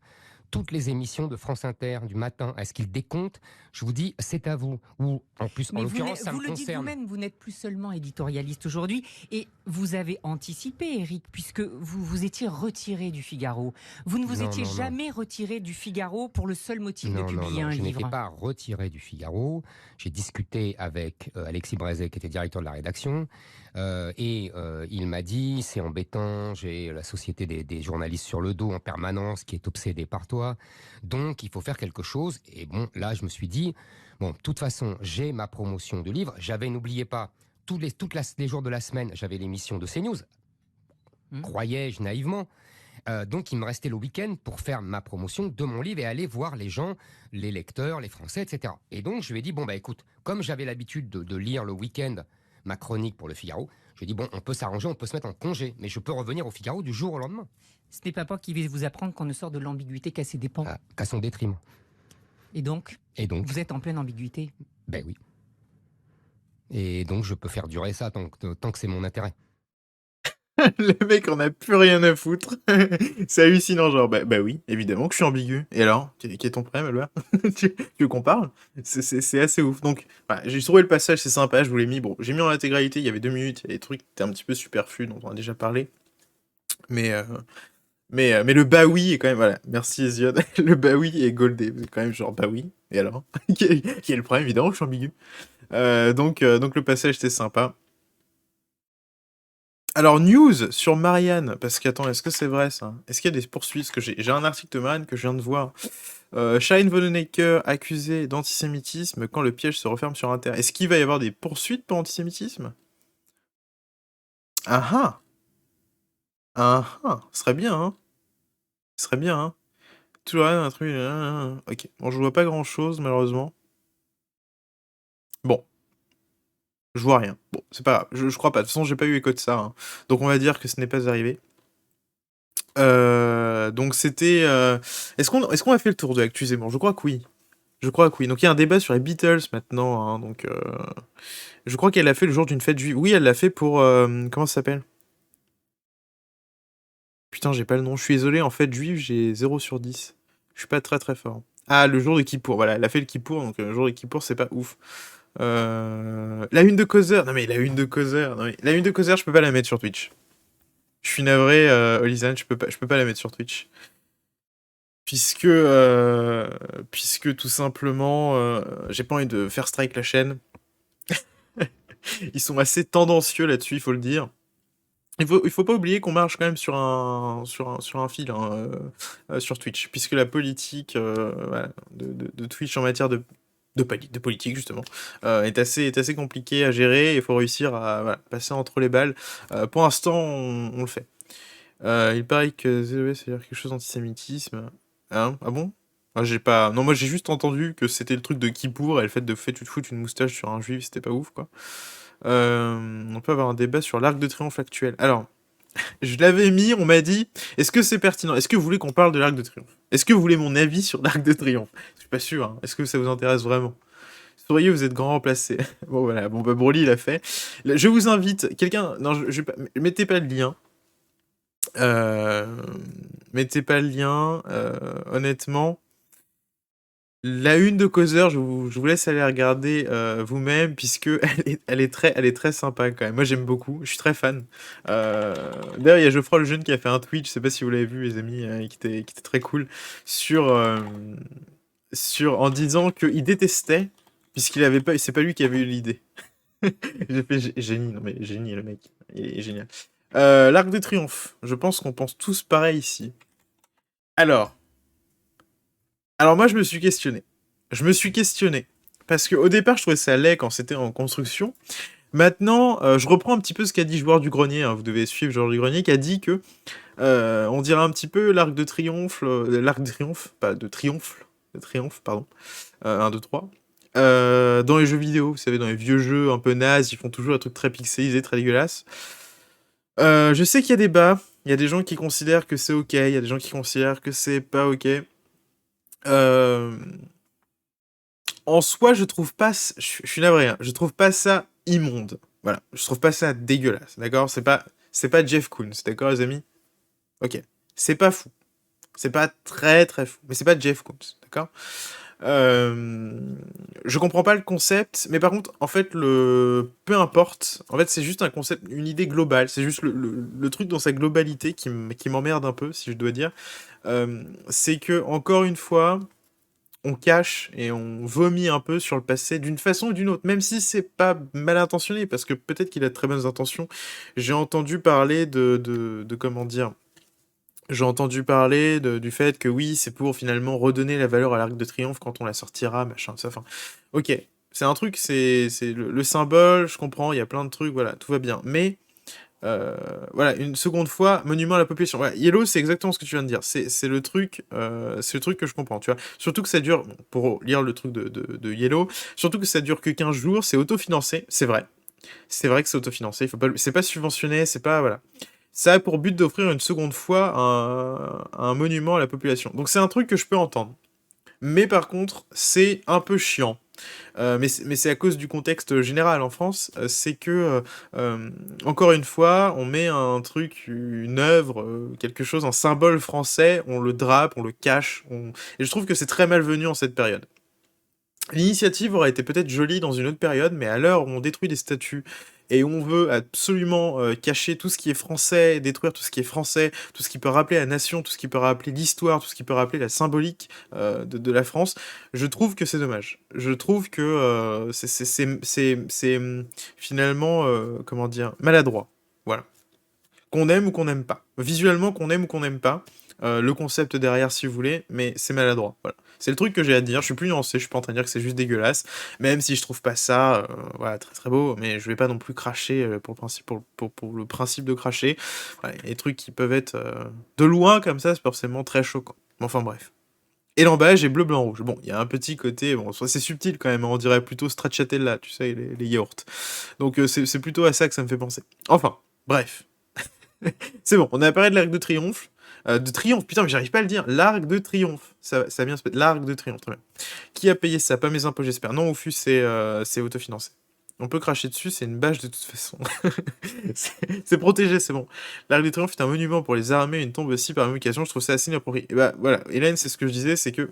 toutes les émissions de France Inter du matin? Est-ce qu'il décompte? Je vous dis, c'est à vous. Ou en plus, en
Mais
l'occurrence, ça
vous
me
le dites
concerne.
vous-même, vous n'êtes plus seulement éditorialiste aujourd'hui, et vous avez anticipé, Eric, puisque vous vous étiez retiré du Figaro. Vous ne vous
Non,
étiez
non, non.
jamais retiré du Figaro pour le seul motif de publier un
je
livre.
n'étais pas retiré du Figaro. J'ai discuté avec Alexis Brézet, qui était directeur de la rédaction, et il m'a dit, c'est embêtant, j'ai la société des journalistes sur le dos en permanence, qui est obsédée par toi, donc il faut faire quelque chose. Et bon, là, je me suis dit, bon, de toute façon, j'ai ma promotion de livre. J'avais, n'oubliez pas, tous les jours de la semaine, j'avais l'émission de CNews. Croyais-je naïvement. Donc, il me restait le week-end pour faire ma promotion de mon livre et aller voir les gens, les lecteurs, les Français, etc. Et donc, je lui ai dit, bon, bah écoute, comme j'avais l'habitude de lire le week-end ma chronique pour le Figaro, je lui ai dit, bon, on peut s'arranger, on peut se mettre en congé, mais je peux revenir au Figaro du jour au lendemain.
Ce n'est pas moi qui vais vous apprendre qu'on ne sort de l'ambiguïté qu'à ses dépens.
Qu'à son détriment.
Et donc, vous êtes en pleine ambiguïté.
Ben oui. Et donc, je peux faire durer ça tant que c'est mon intérêt.
Le mec en a plus rien à foutre. C'est hallucinant, genre, bah oui, évidemment que je suis ambigu. Et alors, qui est ton problème, Albert? Tu veux qu'on parle? C'est assez ouf. Donc, voilà, j'ai trouvé le passage, c'est sympa, je vous l'ai mis. Bon, j'ai mis en intégralité, il y avait 2 minutes, il y a des trucs qui étaient un petit peu superflus, dont on a déjà parlé. Mais le bah oui est quand même, voilà, merci Hésiode. Le bah oui est goldé, c'est quand même genre, bah oui, et alors? Quel est le problème? Évidemment que je suis ambigu. Donc le passage, c'était sympa. Alors, news sur Marianne, parce qu'attends, est-ce que c'est vrai ça? Est-ce qu'il y a des poursuites? Parce que j'ai un article de Marianne que je viens de voir. Shine Vonnenaker accusé d'antisémitisme quand le piège se referme sur Inter. Est-ce qu'il va y avoir des poursuites pour antisémitisme? Ah ah! Ah ah! Ce serait bien, hein? Ce serait bien, hein? Toujours rien, un truc. Ok. Bon, je vois pas grand chose, malheureusement. Bon, je vois rien. Bon, c'est pas grave. Je crois pas. De toute façon, j'ai pas eu écho de ça, hein. Donc, on va dire que ce n'est pas arrivé. Donc, c'était. Est-ce qu'on a fait le tour de l'actu Zemmour? Je crois que oui. Je crois que oui. Donc, il y a un débat sur les Beatles maintenant, hein. Donc, je crois qu'elle l'a fait le jour d'une fête juive. Oui, elle l'a fait pour. Comment ça s'appelle? Putain, j'ai pas le nom. Je suis désolé, en fait, juive, j'ai 0 sur 10. Je suis pas très très fort. Ah, le jour de Kippour. Voilà, elle a fait le Kippour, donc le jour de Kippour, c'est pas ouf. La une de Causeur. Non, mais la une de Causeur. Non, mais la une de Causeur, je peux pas la mettre sur Twitch. Je suis navré, Olisan, je peux pas la mettre sur Twitch. Puisque tout simplement, j'ai pas envie de faire strike la chaîne. Ils sont assez tendancieux là-dessus, il faut le dire. Il faut pas oublier qu'on marche quand même sur un fil, hein, sur Twitch, puisque la politique voilà, de Twitch en matière de politique, justement, est assez compliquée à gérer. Il faut réussir à voilà, passer entre les balles. Pour l'instant, on le fait. Il paraît que ZES, c'est-à-dire quelque chose d'antisémitisme. Hein? Ah bon? Ah, j'ai pas. Non, moi j'ai juste entendu que c'était le truc de Kippour et le fait de tu te foutre une moustache sur un juif, c'était pas ouf, quoi. On peut avoir un débat sur l'Arc de Triomphe actuel. Alors, je l'avais mis, on m'a dit, est-ce que c'est pertinent? Est-ce que vous voulez qu'on parle de l'Arc de Triomphe? Est-ce que vous voulez mon avis sur l'Arc de Triomphe? Je suis pas sûr, hein. Est-ce que ça vous intéresse vraiment? Souriez, vous êtes grand remplacé. Bon, voilà, bon, bah, Broly, il a fait. Là, je vous invite, quelqu'un. Non, je vais pas. Mettez pas le lien. Euh, Mettez pas le lien, honnêtement. La une de Causeur, je vous laisse aller regarder vous-même, puisque elle est très sympa quand même. Moi j'aime beaucoup, je suis très fan. D'ailleurs, il y a Geoffroy le jeune qui a fait un tweet, je sais pas si vous l'avez vu, les amis, qui était très cool, en disant qu'il détestait, puisqu'il avait pas, c'est pas lui qui avait eu l'idée. J'ai fait génie, non mais génie le mec, il est génial. L'Arc de Triomphe, je pense qu'on pense tous pareil ici. Alors moi je me suis questionné. Parce qu'au départ je trouvais ça laid quand c'était en construction. Maintenant, je reprends un petit peu ce qu'a dit Joueur du Grenier, hein, vous devez suivre Joueur du Grenier, qui a dit que on dirait un petit peu l'Arc de Triomphe, pas de Triomphe, pardon, 1, 2, 3. Dans les jeux vidéo, vous savez, dans les vieux jeux un peu nazes, ils font toujours un truc très pixelisé, très dégueulasse. Je sais qu'il y a des débats, il y a des gens qui considèrent que c'est ok, il y a des gens qui considèrent que c'est pas ok. En soi, je trouve pas, je suis navré, hein, je trouve pas ça immonde. Voilà, je trouve pas ça dégueulasse, d'accord? C'est pas Jeff Koons, d'accord les amis? Ok. C'est pas fou. C'est pas très très fou, mais c'est pas Jeff Koons, d'accord? Je comprends pas le concept, mais par contre, en fait, peu importe. En fait, c'est juste un concept, une idée globale. C'est juste le truc dans sa globalité qui m'emmerde un peu, si je dois dire. C'est que, encore une fois, on cache et on vomit un peu sur le passé d'une façon ou d'une autre, même si c'est pas mal intentionné, parce que peut-être qu'il a de très bonnes intentions. J'ai entendu parler de comment dire. J'ai entendu parler du fait que oui, c'est pour finalement redonner la valeur à l'Arc de Triomphe quand on la sortira, machin, ça. Enfin, ok, c'est un truc, c'est le symbole, je comprends, il y a plein de trucs, voilà, tout va bien. Mais voilà, une seconde fois, monument à la population. Voilà, Yellow, c'est exactement ce que tu viens de dire. C'est le truc que je comprends, tu vois. Surtout que ça dure, bon, pour lire le truc de Yellow, surtout que ça dure que 15 jours, c'est autofinancé, c'est vrai. C'est vrai que c'est autofinancé, c'est pas subventionné, c'est pas, voilà. Ça a pour but d'offrir une seconde fois un monument à la population. Donc c'est un truc que je peux entendre. Mais par contre, c'est un peu chiant. Mais c'est à cause du contexte général en France. C'est que, encore une fois, on met un truc, une œuvre, quelque chose, un symbole français, on le drape, on le cache. Et je trouve que c'est très malvenu en cette période. L'initiative aurait été peut-être jolie dans une autre période, mais à l'heure où on détruit des statues et où on veut absolument cacher tout ce qui est français, détruire tout ce qui est français, tout ce qui peut rappeler la nation, tout ce qui peut rappeler l'histoire, tout ce qui peut rappeler la symbolique de la France, je trouve que c'est dommage. Je trouve que c'est finalement, comment dire, maladroit. Voilà. Qu'on aime ou qu'on n'aime pas. Visuellement, qu'on aime ou qu'on n'aime pas. Le concept derrière, si vous voulez, mais c'est maladroit. Voilà. C'est le truc que j'ai à dire. Je suis plus nuancé, je suis pas en train de dire que c'est juste dégueulasse. Même si je trouve pas ça voilà, très très beau, mais je vais pas non plus cracher pour le principe de cracher. Voilà, il y a des trucs qui peuvent être de loin comme ça, c'est forcément très choquant. Mais enfin bref. Et l'emballage est bleu, blanc, rouge. Bon, il y a un petit côté, bon, c'est subtil quand même, on dirait plutôt stracciatella, tu sais, les yaourts. Donc c'est plutôt à ça que ça me fait penser. Enfin, bref. C'est bon, on a parlé de l'Arc de Triomphe. De Triomphe, putain, mais j'arrive pas à le dire. L'Arc de Triomphe. Ça vient se l'Arc de Triomphe, très bien. Qui a payé ça? Pas mes impôts, j'espère. Non, Oufus, c'est autofinancé. On peut cracher dessus, c'est une bâche de toute façon. C'est protégé, c'est bon. L'Arc de Triomphe est un monument pour les armées, une tombe aussi par même occasion. Je trouve ça assez inapproprié. Et bah voilà, Hélène, c'est ce que je disais, c'est que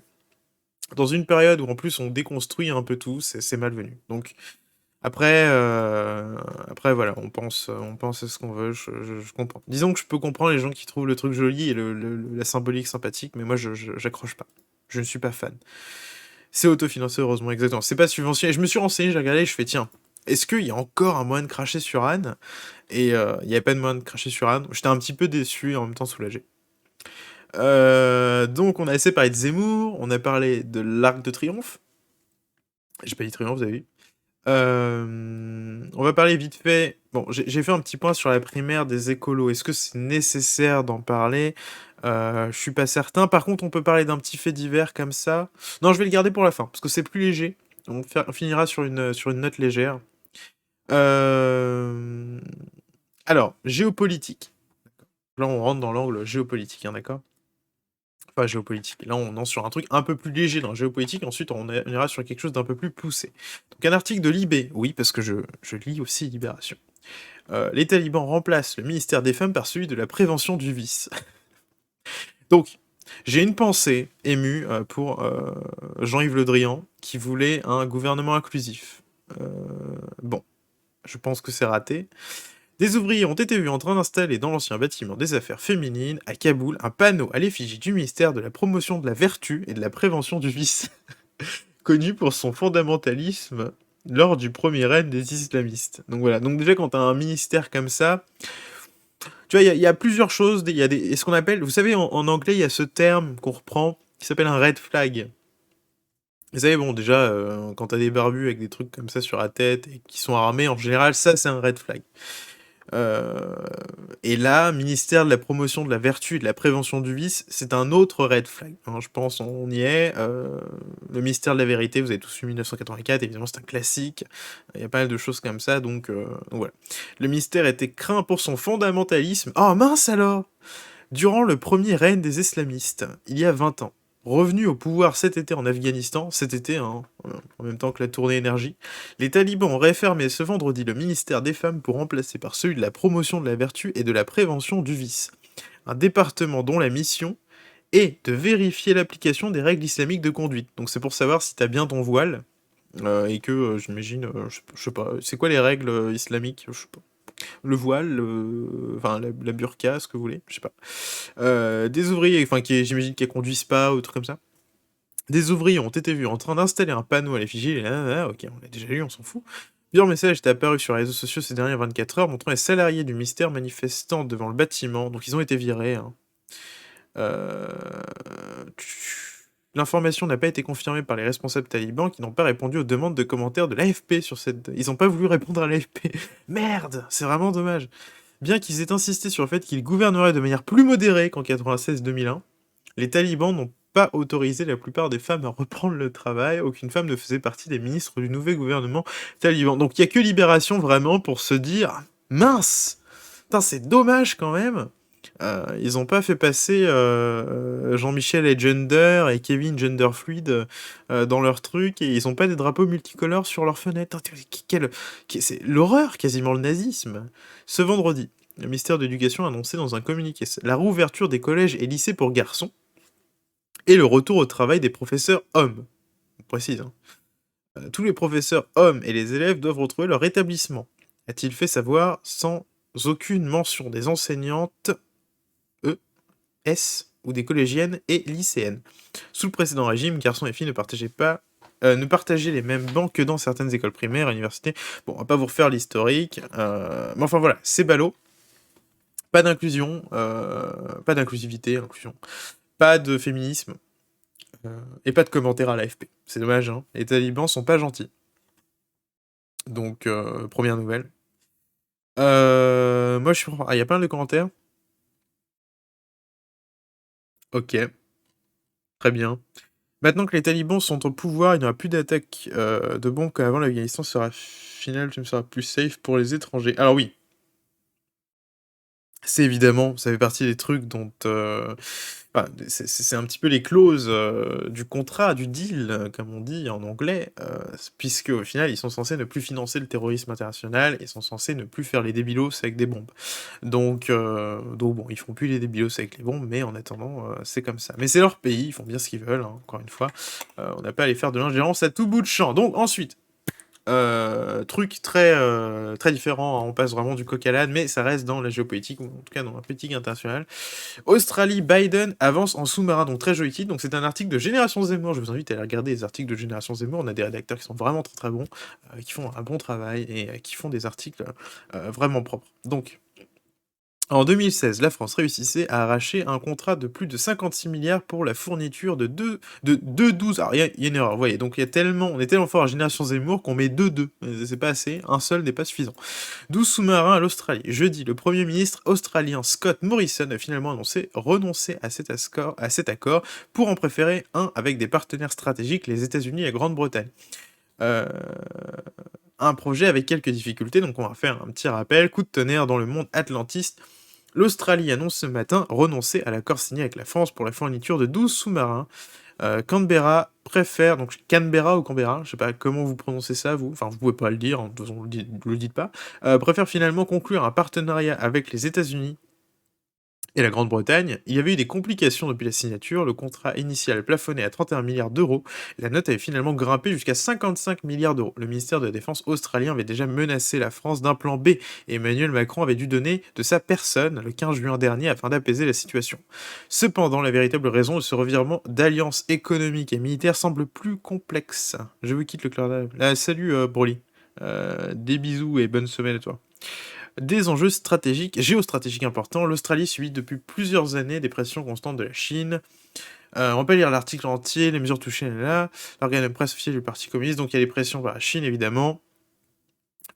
dans une période où en plus on déconstruit un peu tout, c'est malvenu. Donc après, voilà, on pense à ce qu'on veut, je comprends. Disons que je peux comprendre les gens qui trouvent le truc joli et la symbolique sympathique, mais moi j'accroche pas. Je ne suis pas fan. C'est autofinancé, heureusement, exactement. C'est pas subventionné. Je me suis renseigné, j'ai regardé, je fais tiens, est-ce qu'il y a encore un moyen de cracher sur Anne? Et il n'y avait pas de moyen de cracher sur Anne. J'étais un petit peu déçu et en même temps soulagé. Donc on a assez parlé de Zemmour, on a parlé de l'Arc de Triomphe. J'ai pas dit Triomphe, vous avez vu. On va parler vite fait. Bon, j'ai fait un petit point sur la primaire des écolos. Est-ce que c'est nécessaire d'en parler? Je suis pas certain. Par contre, on peut parler d'un petit fait divers comme ça. Non, je vais le garder pour la fin, parce que c'est plus léger. On finira sur une note légère. Alors, géopolitique. Là, on rentre dans l'angle géopolitique, hein, d'accord? Pas géopolitique. Là, on est sur un truc un peu plus léger dans la géopolitique. Ensuite, on ira sur quelque chose d'un peu plus poussé. Donc, un article de Libé. Oui, parce que je lis aussi Libération. Les talibans remplacent le ministère des Femmes par celui de la prévention du vice. Donc, j'ai une pensée émue pour Jean-Yves Le Drian, qui voulait un gouvernement inclusif. Bon, je pense que c'est raté. Des ouvriers ont été vus en train d'installer dans l'ancien bâtiment des affaires féminines, à Kaboul, un panneau à l'effigie du ministère de la promotion de la vertu et de la prévention du vice, connu pour son fondamentalisme lors du premier règne des islamistes. Donc voilà, donc déjà quand t'as un ministère comme ça, tu vois, il y a plusieurs choses, il y a ce qu'on appelle, vous savez, en anglais, il y a ce terme qu'on reprend, qui s'appelle un red flag. Vous savez, bon, déjà, quand t'as des barbus avec des trucs comme ça sur la tête et qui sont armés, en général, ça, c'est un red flag. Et là, ministère de la promotion de la vertu et de la prévention du vice, c'est un autre red flag. Hein, je pense, on y est. Le ministère de la vérité, vous avez tous vu 1984, évidemment, c'est un classique. Il y a pas mal de choses comme ça, donc voilà. Le ministère était craint pour son fondamentalisme. Oh mince alors! Durant le premier règne des islamistes, il y a 20 ans. Revenu au pouvoir cet été en Afghanistan, cet été, hein, en même temps que la tournée énergie, les talibans ont réformé ce vendredi le ministère des Femmes pour remplacer par celui de la promotion de la vertu et de la prévention du vice. Un département dont la mission est de vérifier l'application des règles islamiques de conduite. Donc c'est pour savoir si t'as bien ton voile, et que, j'imagine, je sais pas, c'est quoi les règles islamiques? Je sais pas. Le voile, enfin la burqa, ce que vous voulez, je sais pas. Des ouvriers, enfin j'imagine qu'ils conduisent pas ou trucs comme ça. Des ouvriers ont été vus en train d'installer un panneau à l'effigie, et là, ok, on l'a déjà lu, on s'en fout. Plusieurs messages étaient apparus sur les réseaux sociaux ces dernières 24 heures montrant les salariés du ministère manifestant devant le bâtiment, donc ils ont été virés. Hein. L'information n'a pas été confirmée par les responsables talibans qui n'ont pas répondu aux demandes de commentaires de l'AFP sur cette... Ils n'ont pas voulu répondre à l'AFP. Merde, c'est vraiment dommage. Bien qu'ils aient insisté sur le fait qu'ils gouverneraient de manière plus modérée qu'en 96-2001, les talibans n'ont pas autorisé la plupart des femmes à reprendre le travail. Aucune femme ne faisait partie des ministres du nouveau gouvernement taliban. Donc il n'y a que Libération vraiment pour se dire « Mince ! Putain, c'est dommage quand même !» Ils ont pas fait passer Jean-Michel et Gender et Kevin Genderfluid dans leur truc et ils ont pas des drapeaux multicolores sur leurs fenêtres. C'est l'horreur, quasiment le nazisme. Ce vendredi, le ministère de l'Éducation a annoncé dans un communiqué la réouverture des collèges et lycées pour garçons et le retour au travail des professeurs hommes. On précise, hein. Tous les professeurs hommes et les élèves doivent retrouver leur établissement, a-t-il fait savoir sans aucune mention des enseignantes ou des collégiennes et lycéennes. Sous le précédent régime, garçons et filles ne partageaient les mêmes bancs que dans certaines écoles primaires et universités. Bon, on va pas vous refaire l'historique, mais enfin voilà, c'est ballot. Pas d'inclusion, pas d'inclusivité, inclusion, pas de féminisme, et pas de commentaires à l'AFP. C'est dommage, hein. Les talibans sont pas gentils. Donc, première nouvelle. Moi, je suis... Ah, il y a plein de commentaires. Ok, très bien. Maintenant que les talibans sont au pouvoir, il n'y aura plus d'attaques de bombes qu'avant. L'Afghanistan sera sera plus safe pour les étrangers. Alors oui, c'est évidemment, ça fait partie des trucs dont... enfin, c'est un petit peu les clauses du contrat, du deal, comme on dit en anglais, puisque au final, ils sont censés ne plus financer le terrorisme international, ils sont censés ne plus faire les débilos avec des bombes. Donc bon, ils font plus les débilos avec les bombes, mais en attendant, c'est comme ça. Mais c'est leur pays, ils font bien ce qu'ils veulent, hein, encore une fois. On n'a pas à aller faire de l'ingérence à tout bout de champ. Donc ensuite... truc très différent, hein, on passe vraiment du coq à l'âne, mais ça reste dans la géopolitique, ou en tout cas dans la politique internationale. Australie, Biden avance en sous-marin, donc très joli titre. Donc c'est un article de Génération Zemmour, je vous invite à aller regarder les articles de Génération Zemmour, on a des rédacteurs qui sont vraiment très très bons, qui font un bon travail, et qui font des articles vraiment propres. Donc... En 2016, la France réussissait à arracher un contrat de plus de 56 milliards pour la fourniture de 12... Alors, il y a une erreur, vous voyez, donc on est tellement fort à Génération Zemmour qu'on met 2. C'est pas assez, un seul n'est pas suffisant. 12 sous-marins à l'Australie. Jeudi, le Premier ministre australien Scott Morrison a finalement annoncé renoncer à cet accord pour en préférer un avec des partenaires stratégiques, les États-Unis et la Grande-Bretagne. Un projet avec quelques difficultés, donc on va faire un petit rappel. Coup de tonnerre dans le monde atlantiste. L'Australie annonce ce matin renoncer à l'accord signé avec la France pour la fourniture de 12 sous-marins. Canberra préfère, donc Canberra ou Canberra, je sais pas comment vous prononcez ça, vous, enfin vous pouvez pas le dire, de toute façon vous le dites pas, préfère finalement conclure un partenariat avec les États-Unis et la Grande-Bretagne. Il y avait eu des complications depuis la signature, le contrat initial plafonnait à 31 milliards d'euros, la note avait finalement grimpé jusqu'à 55 milliards d'euros. Le ministère de la Défense australien avait déjà menacé la France d'un plan B, et Emmanuel Macron avait dû donner de sa personne le 15 juin dernier afin d'apaiser la situation. Cependant, la véritable raison de ce revirement d'alliance économique et militaire semble plus complexe. Je vous quitte le clair. Salut Broly, des bisous et bonne semaine à toi. Des enjeux géostratégiques importants, l'Australie subit depuis plusieurs années des pressions constantes de la Chine. On peut lire l'article entier, les mesures touchées là, l'organe de presse officiel du Parti communiste, donc il y a les pressions par la Chine évidemment.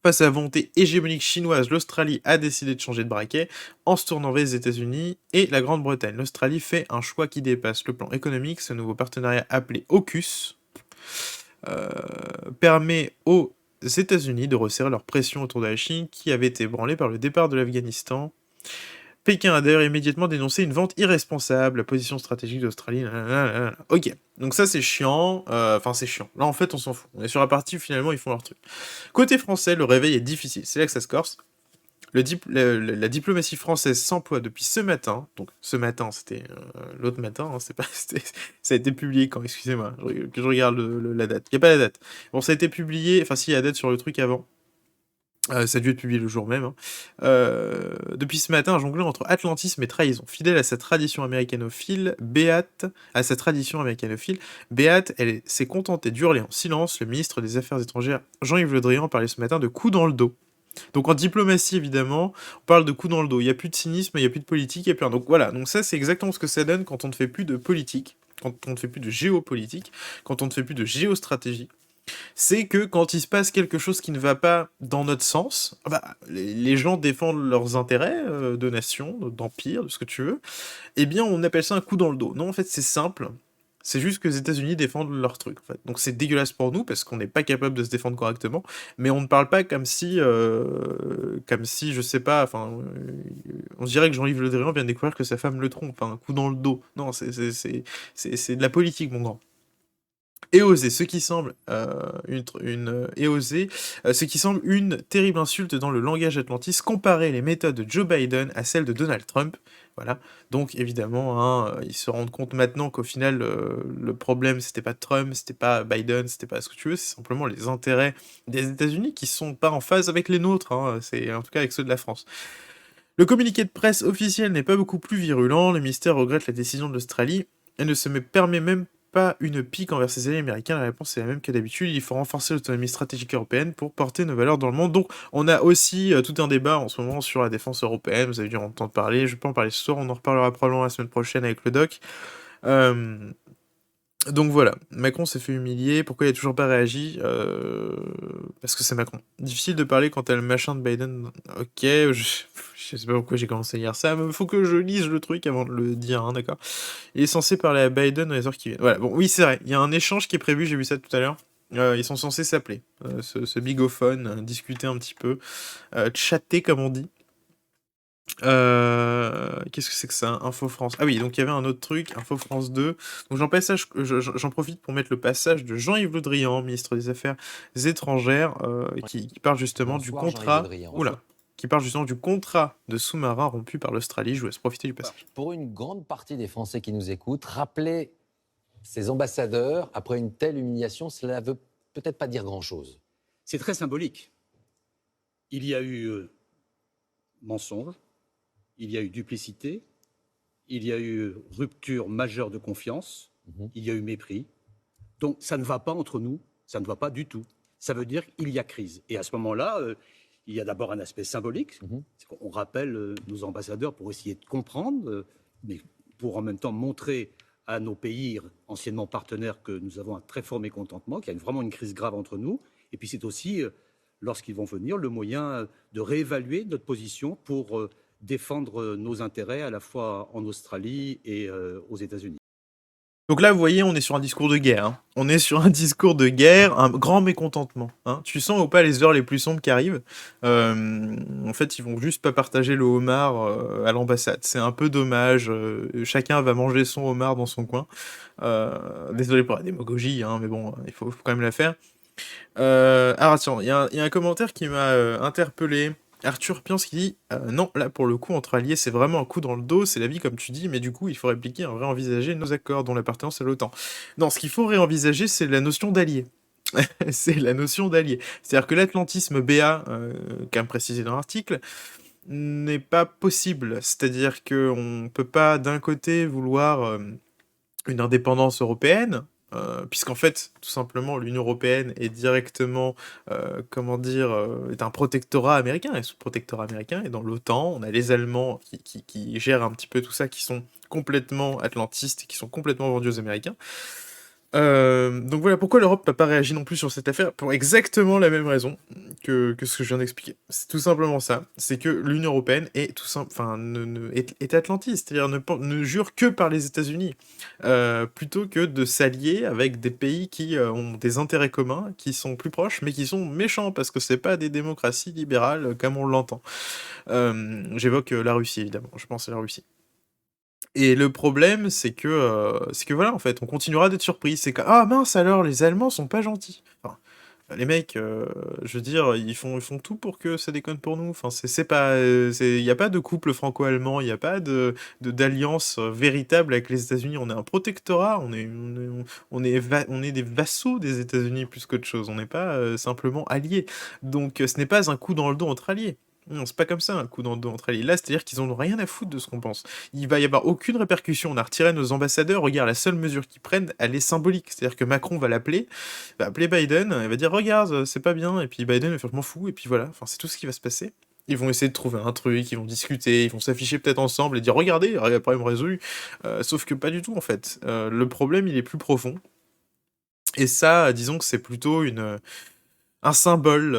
Face à la volonté hégémonique chinoise, l'Australie a décidé de changer de braquet en se tournant vers les États-Unis et la Grande-Bretagne. L'Australie fait un choix qui dépasse le plan économique. Ce nouveau partenariat appelé AUKUS permet aux États-Unis de resserrer leur pression autour de la Chine qui avait été ébranlée par le départ de l'Afghanistan. Pékin a d'ailleurs immédiatement dénoncé une vente irresponsable, la position stratégique d'Australie. Ok, donc ça c'est chiant, enfin c'est chiant. Là en fait on s'en fout, on est sur la partie où finalement ils font leur truc. Côté français, le réveil est difficile, c'est là que ça se corse. La diplomatie française s'emploie depuis ce matin, donc ce matin c'était l'autre matin, hein, ça a été publié quand, excusez-moi, que je regarde la date, il n'y a pas la date. Bon ça a été publié, enfin si il y a la date sur le truc avant, ça a dû être publié le jour même, hein. Depuis ce matin, jongler entre atlantisme et trahison. Fidèle à sa tradition américanophile, Béate, elle s'est contentée d'hurler en silence. Le ministre des Affaires étrangères, Jean-Yves Le Drian, parlait ce matin de coups dans le dos. Donc en diplomatie, évidemment, on parle de coups dans le dos. Il n'y a plus de cynisme, il n'y a plus de politique, il n'y a plus rien. Donc voilà, donc ça c'est exactement ce que ça donne quand on ne fait plus de politique, quand on ne fait plus de géopolitique, quand on ne fait plus de géostratégie. C'est que quand il se passe quelque chose qui ne va pas dans notre sens, les gens défendent leurs intérêts de nation, d'empire, de ce que tu veux, eh bien on appelle ça un coup dans le dos. Non, en fait c'est simple. C'est juste que les États-Unis défendent leur truc, en fait. Donc c'est dégueulasse pour nous, parce qu'on n'est pas capable de se défendre correctement, mais on ne parle pas comme si, je sais pas, enfin, on dirait que Jean-Yves Le Drian vient de découvrir que sa femme le trompe, enfin, un coup dans le dos. Non, c'est de la politique, mon grand. Et oser, ce qui semble une terrible insulte dans le langage atlantiste, comparer les méthodes de Joe Biden à celles de Donald Trump. Voilà. Donc évidemment, hein, ils se rendent compte maintenant qu'au final, le problème c'était pas Trump, c'était pas Biden, c'était pas ce que tu veux, c'est simplement les intérêts des États-Unis qui sont pas en phase avec les nôtres. Hein, c'est en tout cas avec ceux de la France. Le communiqué de presse officiel n'est pas beaucoup plus virulent. Le ministère regrette la décision de l'Australie et ne se permet même pas une pique envers ses alliés américains? La réponse est la même que d'habitude. Il faut renforcer l'autonomie stratégique européenne pour porter nos valeurs dans le monde. Donc, on a aussi tout un débat en ce moment sur la défense européenne. Vous avez dû en entendre parler. Je vais pas en parler ce soir. On en reparlera probablement la semaine prochaine avec le doc. Donc voilà, Macron s'est fait humilier. Pourquoi il a toujours pas réagi? Parce que c'est Macron. Difficile de parler quand t'as le machin de Biden. Ok, je sais pas pourquoi j'ai commencé à lire ça, mais faut que je lise le truc avant de le dire, hein, d'accord? Il est censé parler à Biden dans les heures qui viennent. Voilà, bon, oui, c'est vrai, il y a un échange qui est prévu, j'ai vu ça tout à l'heure. Ils sont censés s'appeler, ce bigophone, discuter un petit peu, chatter comme on dit. Qu'est-ce que c'est que ça? Info France. Ah oui, donc il y avait un autre truc, Info France 2. Donc j'en profite pour mettre le passage de Jean-Yves Le Drian, ministre des Affaires étrangères, qui parle justement du
Bonsoir, Jean-Yves Le
contrat.
Drian.
Oula, qui parle justement du contrat de sous-marin rompu par l'Australie. Je vous laisse profiter du passage.
Pour une grande partie des Français qui nous écoutent, rappeler ces ambassadeurs après une telle humiliation, cela veut peut-être pas dire grand-chose.
C'est très symbolique. Il y a eu mensonge, il y a eu duplicité, il y a eu rupture majeure de confiance, il y a eu mépris. Donc ça ne va pas entre nous, ça ne va pas du tout. Ça veut dire qu'il y a crise. Et à ce moment-là, il y a d'abord un aspect symbolique. C'est qu'on rappelle nos ambassadeurs pour essayer de comprendre, mais pour en même temps montrer à nos pays anciennement partenaires que nous avons un très fort mécontentement, qu'il y a vraiment une crise grave entre nous. Et puis c'est aussi, lorsqu'ils vont venir, le moyen de réévaluer notre position pour défendre nos intérêts à la fois en Australie et aux États-Unis.
Donc là, vous voyez, on est sur un discours de guerre. Hein. On est sur un discours de guerre, un grand mécontentement. Hein. Tu sens ou pas les heures les plus sombres qui arrivent? En fait, ils vont juste pas partager le homard à l'ambassade. C'est un peu dommage. Chacun va manger son homard dans son coin. Désolé pour la démagogie, hein, mais bon, il faut quand même la faire. Alors, attends, il y a un commentaire qui m'a interpellé. Arthur Piens qui dit non, là pour le coup, entre alliés, c'est vraiment un coup dans le dos, c'est la vie comme tu dis, mais du coup, il faut répliquer, réenvisager nos accords, dont l'appartenance à l'OTAN. Non, ce qu'il faut réenvisager, c'est la notion d'allié. C'est la notion d'allié. C'est-à-dire que l'atlantisme BA, comme précisé dans l'article, n'est pas possible. C'est-à-dire qu'on peut pas d'un côté vouloir une indépendance européenne, puisqu'en fait, tout simplement, l'Union européenne est directement, est un protectorat américain, et sous protectorat américain, et dans l'OTAN, on a les Allemands qui gèrent un petit peu tout ça, qui sont complètement atlantistes, et qui sont complètement vendus aux Américains. Donc voilà pourquoi l'Europe n'a pas réagi non plus sur cette affaire, pour exactement la même raison que ce que je viens d'expliquer. C'est tout simplement ça, c'est que l'Union européenne est est atlantiste, c'est-à-dire ne jure que par les États-Unis, plutôt que de s'allier avec des pays qui ont des intérêts communs, qui sont plus proches, mais qui sont méchants, parce que c'est pas des démocraties libérales comme on l'entend. J'évoque la Russie, évidemment, je pense à la Russie. Et le problème, c'est que voilà, en fait, on continuera d'être surpris. C'est que, ah mince alors, les Allemands sont pas gentils. Enfin, les mecs, je veux dire, ils font tout pour que ça déconne pour nous. Enfin, c'est pas, il y a pas de couple franco-allemand, il y a pas d'alliance véritable avec les États-Unis. On est un protectorat, on est des vassaux des États-Unis plus qu'autre chose. On n'est pas simplement alliés. Donc, ce n'est pas un coup dans le dos entre alliés. Non, c'est pas comme ça, un coup dans le dos entre alliés. Là, c'est-à-dire qu'ils en ont rien à foutre de ce qu'on pense. Il va y avoir aucune répercussion. On a retiré nos ambassadeurs. Regarde, la seule mesure qu'ils prennent, elle est symbolique. C'est-à-dire que Macron va appeler Biden, il va dire regarde, c'est pas bien. Et puis Biden va faire je m'en fous. Et puis voilà. Enfin, c'est tout ce qui va se passer. Ils vont essayer de trouver un truc, ils vont discuter, ils vont s'afficher peut-être ensemble et dire regardez, il y a un problème résolu. Sauf que pas du tout en fait. Le problème, il est plus profond. Et ça, disons que c'est plutôt un symbole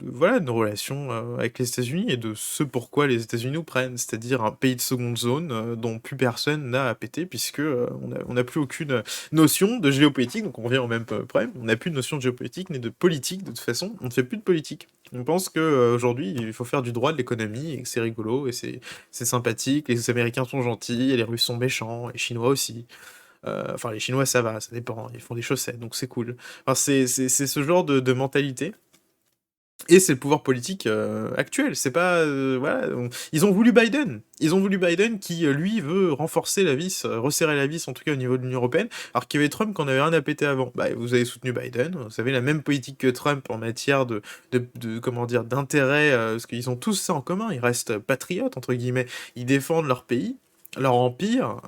voilà, de nos relations avec les États-Unis et de ce pourquoi les États-Unis nous prennent, c'est-à-dire un pays de seconde zone dont plus personne n'a à péter, puisque on n'a plus aucune notion de géopolitique, donc on revient au même problème, on n'a plus de notion de géopolitique ni de politique, de toute façon, on ne fait plus de politique. On pense qu'aujourd'hui, il faut faire du droit, de l'économie, et que c'est rigolo, et c'est sympathique, les Américains sont gentils, et les Russes sont méchants, et les Chinois aussi. Enfin, les Chinois, ça va, ça dépend, ils font des chaussettes, donc c'est cool. Enfin, c'est ce genre de mentalité. Et c'est le pouvoir politique actuel. C'est pas. Voilà. Ils ont voulu Biden. Ils ont voulu Biden qui, lui, veut renforcer la vis, resserrer la vis, en tout cas au niveau de l'Union européenne, alors qu'il y avait Trump qu'on avait rien à péter avant. Bah, vous avez soutenu Biden, vous avez la même politique que Trump en matière comment dire, d'intérêt, parce qu'ils ont tous ça en commun. Ils restent patriotes, entre guillemets. Ils défendent leur pays. leur empire,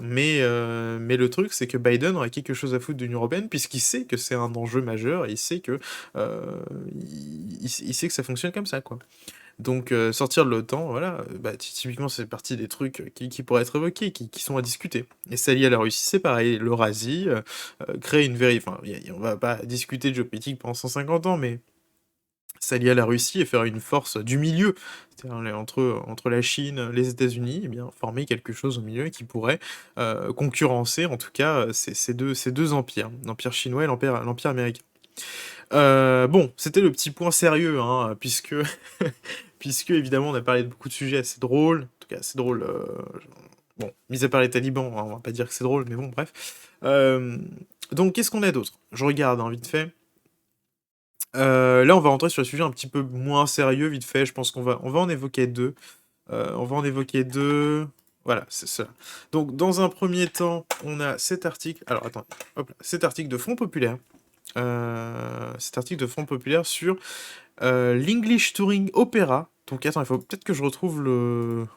mais le truc, c'est que Biden aurait quelque chose à foutre de l'Union européenne, puisqu'il sait que c'est un enjeu majeur, et il sait que, il sait que ça fonctionne comme ça, quoi. Donc, sortir de l'OTAN, voilà, bah, typiquement, c'est partie des trucs qui pourraient être évoqués, qui sont à discuter. Et s'allier à la Russie, c'est pareil. L'Eurasie, créer une enfin, on va pas discuter de géopolitique pendant 150 ans, mais s'allier à la Russie et faire une force du milieu, c'est-à-dire entre la Chine, les États-Unis, eh bien, former quelque chose au milieu qui pourrait concurrencer, en tout cas, ces deux empires, l'empire chinois et l'empire américain. Bon, c'était le petit point sérieux, hein, puisque, puisque évidemment on a parlé de beaucoup de sujets assez drôles, en tout cas assez drôles, bon, mis à part les talibans, hein, on va pas dire que c'est drôle, mais bon, bref. Donc qu'est-ce qu'on a d'autre? Je regarde, hein, vite fait. Là, on va rentrer sur un sujet un petit peu moins sérieux, vite fait. Je pense on va en évoquer deux. On va en évoquer deux. Voilà, c'est ça. Donc, dans un premier temps, on a cet article. Alors, attends, hop là, cet article de Front Populaire. Cet article de Front Populaire sur l'English Touring Opera. Donc, attends, il faut peut-être que je retrouve le.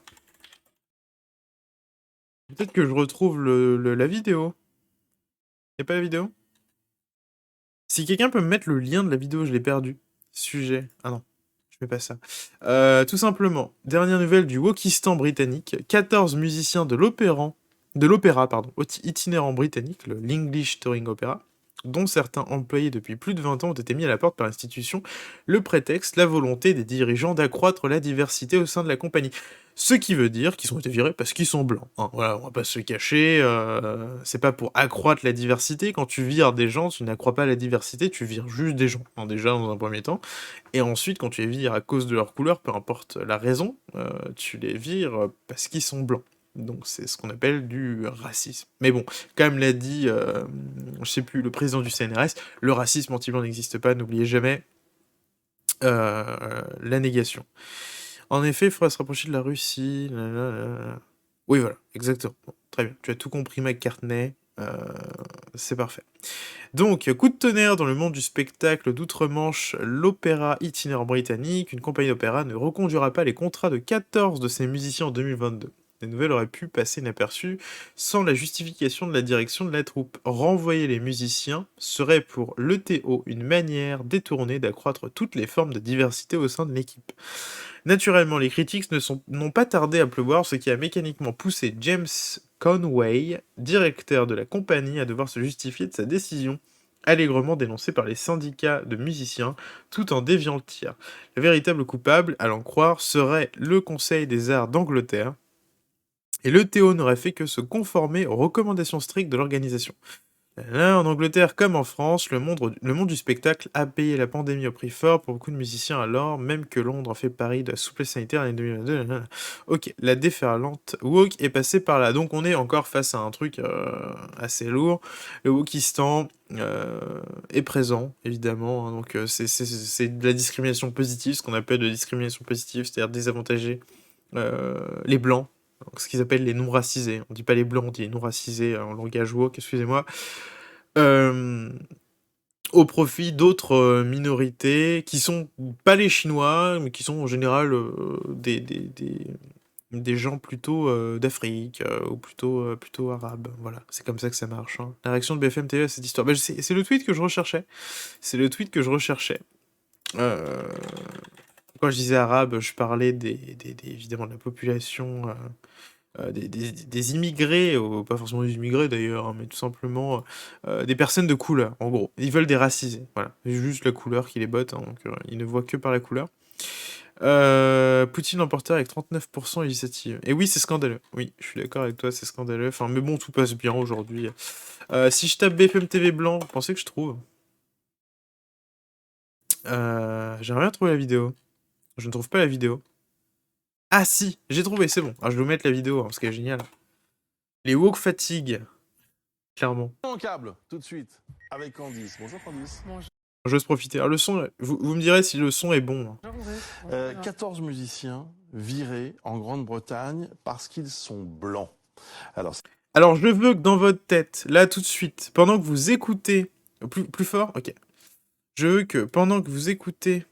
Peut-être que je retrouve la vidéo. Y'a pas la vidéo? Si quelqu'un peut me mettre le lien de la vidéo, je l'ai perdu. Sujet. Ah non, je mets pas ça. Tout simplement, dernière nouvelle du Wokistan britannique. 14 musiciens de l'opéra, itinérant britannique, l'English Touring Opera, dont certains employés depuis plus de 20 ans ont été mis à la porte par l'institution, le prétexte, la volonté des dirigeants d'accroître la diversité au sein de la compagnie. Ce qui veut dire qu'ils ont été virés parce qu'ils sont blancs. Hein. Voilà, on va pas se le cacher, c'est pas pour accroître la diversité. Quand tu vires des gens, tu n'accrois pas la diversité, tu vires juste des gens, hein, déjà dans un premier temps. Et ensuite, quand tu les vires à cause de leur couleur, peu importe la raison, tu les vires parce qu'ils sont blancs. Donc c'est ce qu'on appelle du racisme. Mais bon, comme l'a dit, je sais plus, le président du CNRS, le racisme anti-blanc n'existe pas, n'oubliez jamais la négation. En effet, il faudra se rapprocher de la Russie. Oui, voilà, exactement. Bon, très bien, tu as tout compris, McCartney. C'est parfait. Donc, coup de tonnerre dans le monde du spectacle d'outre-Manche, l'opéra itinérant britannique, une compagnie d'opéra ne reconduira pas les contrats de 14 de ses musiciens en 2022. Les nouvelles auraient pu passer inaperçues sans la justification de la direction de la troupe. Renvoyer les musiciens serait pour l'ETO une manière détournée d'accroître toutes les formes de diversité au sein de l'équipe. Naturellement, les critiques n'ont pas tardé à pleuvoir, ce qui a mécaniquement poussé James Conway, directeur de la compagnie, à devoir se justifier de sa décision, allègrement dénoncée par les syndicats de musiciens, tout en déviant le tir. Le véritable coupable, à l'en croire, serait le Conseil des Arts d'Angleterre, et l'ETO n'aurait fait que se conformer aux recommandations strictes de l'organisation. Là, en Angleterre comme en France, le monde du spectacle a payé la pandémie au prix fort pour beaucoup de musiciens alors, même que Londres a fait pari de la souplesse sanitaire l'année 2022. Ok, la déferlante woke est passée par là, donc on est encore face à un truc assez lourd. Le wokistan est présent, évidemment, hein, donc c'est de la discrimination positive, ce qu'on appelle de la discrimination positive, c'est-à-dire désavantager les blancs. Donc, ce qu'ils appellent les non-racisés. On dit pas les blancs, on dit les non-racisés en langage woke, excusez-moi. Au profit d'autres minorités qui sont pas les Chinois, mais qui sont en général des gens plutôt d'Afrique ou plutôt arabes. Voilà, c'est comme ça que ça marche. Hein. La réaction de BFM TV à cette histoire. Bah, c'est le tweet que je recherchais. C'est le tweet que je recherchais. Quand je disais arabe, je parlais évidemment de la population. Des immigrés, pas forcément des immigrés d'ailleurs, hein, mais tout simplement des personnes de couleur, en gros. Ils veulent déraciser, voilà. C'est juste la couleur qui les botte, hein, donc ils ne voient que par la couleur. Poutine l'emportait avec 39% législative. Et oui, c'est scandaleux. Oui, je suis d'accord avec toi, c'est scandaleux. Enfin, mais bon, tout passe bien aujourd'hui. Si je tape BFM TV blanc, vous pensez que je trouve j'aimerais bien trouver la vidéo. Je ne trouve pas la vidéo. Ah si, j'ai trouvé, c'est bon. Alors, je vais vous mettre la vidéo, hein, parce qu'elle est géniale. Les woke fatigue, clairement.
En câble, tout de suite, avec Candice. Bonjour Candice. Bonjour.
J'ose profiter. Alors le son, vous me direz si le son est bon.
14 musiciens virés en Grande-Bretagne parce qu'ils sont blancs.
Alors je veux que dans votre tête, là tout de suite, pendant que vous écoutez... Plus fort? Ok. Je veux que pendant que vous écoutez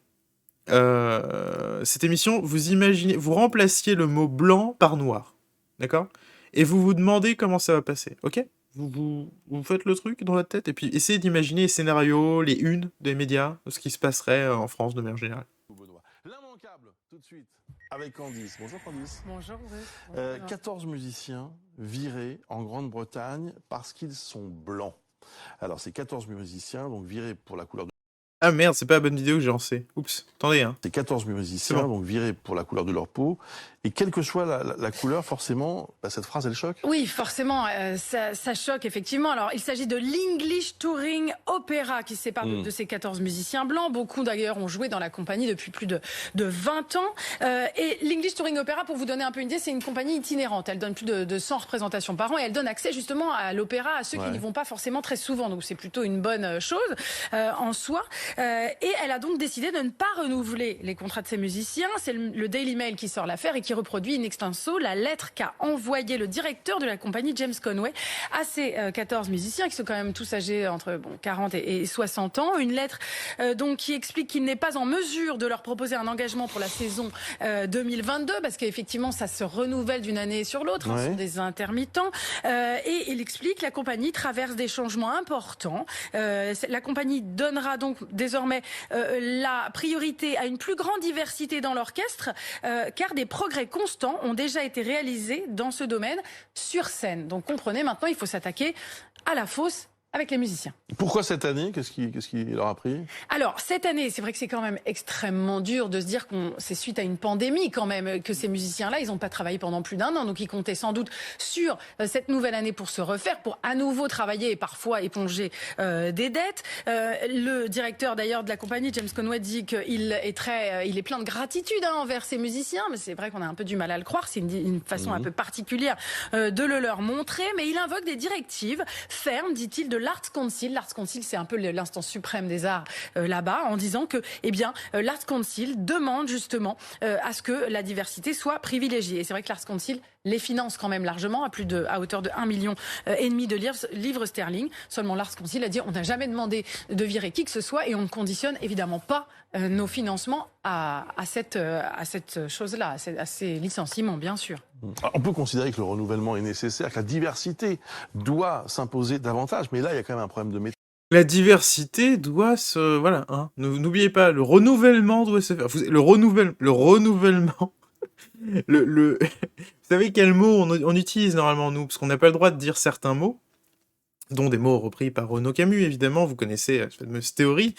cette émission, vous remplaciez le mot blanc par noir. D'accord? et vous vous demandez comment ça va passer, ok? Vous faites le truc dans la tête, et puis essayez d'imaginer les scénarios, les unes des médias, de ce qui se passerait en France de manière générale.
Benoît. L'immanquable, tout de suite, avec Candice. Bonjour Candice.
Bonjour, Ruth.
14 musiciens virés en Grande-Bretagne parce qu'ils sont blancs. Alors, ces 14 musiciens, donc virés pour la couleur de...
Ah merde, c'est pas la bonne vidéo que j'ai lancée. Oups, attendez, hein.
Ces 14 musiciens,
C'est bon.
donc virés pour la couleur de leur peau. Et quelle que soit la couleur, forcément, cette phrase, elle choque.
Oui, forcément, ça choque effectivement. Alors, il s'agit de l'English Touring Opera qui se sépare de ces 14 musiciens blancs. Beaucoup d'ailleurs ont joué dans la compagnie depuis plus de 20 ans. Et l'English Touring Opera, pour vous donner un peu une idée, c'est une compagnie itinérante. Elle donne plus de 100 représentations par an et elle donne accès justement à l'opéra à ceux qui n'y vont pas forcément très souvent. Donc c'est plutôt une bonne chose en soi. Et elle a donc décidé de ne pas renouveler les contrats de ses musiciens. C'est le Daily Mail qui sort l'affaire et qui reproduit in extenso la lettre qu'a envoyée le directeur de la compagnie, James Conway, à ces 14 musiciens qui sont quand même tous âgés entre 40 et 60 ans. Une lettre donc qui explique qu'il n'est pas en mesure de leur proposer un engagement pour la saison 2022 parce qu'effectivement ça se renouvelle d'une année sur l'autre, ce sont des intermittents. Et il explique que la compagnie traverse des changements importants. La compagnie donnera donc désormais la priorité à une plus grande diversité dans l'orchestre car des progrès constants ont déjà été réalisés dans ce domaine sur scène. Donc comprenez, maintenant il faut s'attaquer à la fosse avec les musiciens.
Pourquoi cette année? Qu'est-ce qui leur a pris?
Alors, cette année, c'est vrai que c'est quand même extrêmement dur de se dire que c'est suite à une pandémie quand même que ces musiciens-là, ils n'ont pas travaillé pendant plus d'1 an. Donc, ils comptaient sans doute sur cette nouvelle année pour se refaire, pour à nouveau travailler et parfois éponger des dettes. Le directeur d'ailleurs de la compagnie, James Conway, dit qu'il est plein de gratitude envers ces musiciens. Mais c'est vrai qu'on a un peu du mal à le croire. C'est une façon un peu particulière de le leur montrer. Mais il invoque des directives fermes, dit-il, de l'Arts Council. L'Arts Council, c'est un peu l'instance suprême des arts là-bas, en disant que, l'Arts Council demande justement à ce que la diversité soit privilégiée. Et c'est vrai que l'Arts Council les finance quand même largement, à hauteur de 1,5 million de livres sterling. Seulement l'Arts Council a dit on n'a jamais demandé de virer qui que ce soit et on ne conditionne évidemment pas nos financements à cette chose-là, à ces licenciements, bien sûr.
Alors, on peut considérer que le renouvellement est nécessaire, que la diversité doit s'imposer davantage, mais là, il y a quand même un problème de méthode.
La diversité doit se... Voilà, hein. N'oubliez pas, le renouvellement doit se faire. Le renouvellement... Vous savez quel mot on utilise normalement, nous? Parce qu'on n'a pas le droit de dire certains mots, dont des mots repris par Renaud Camus, évidemment, vous connaissez cette fameuse théorie.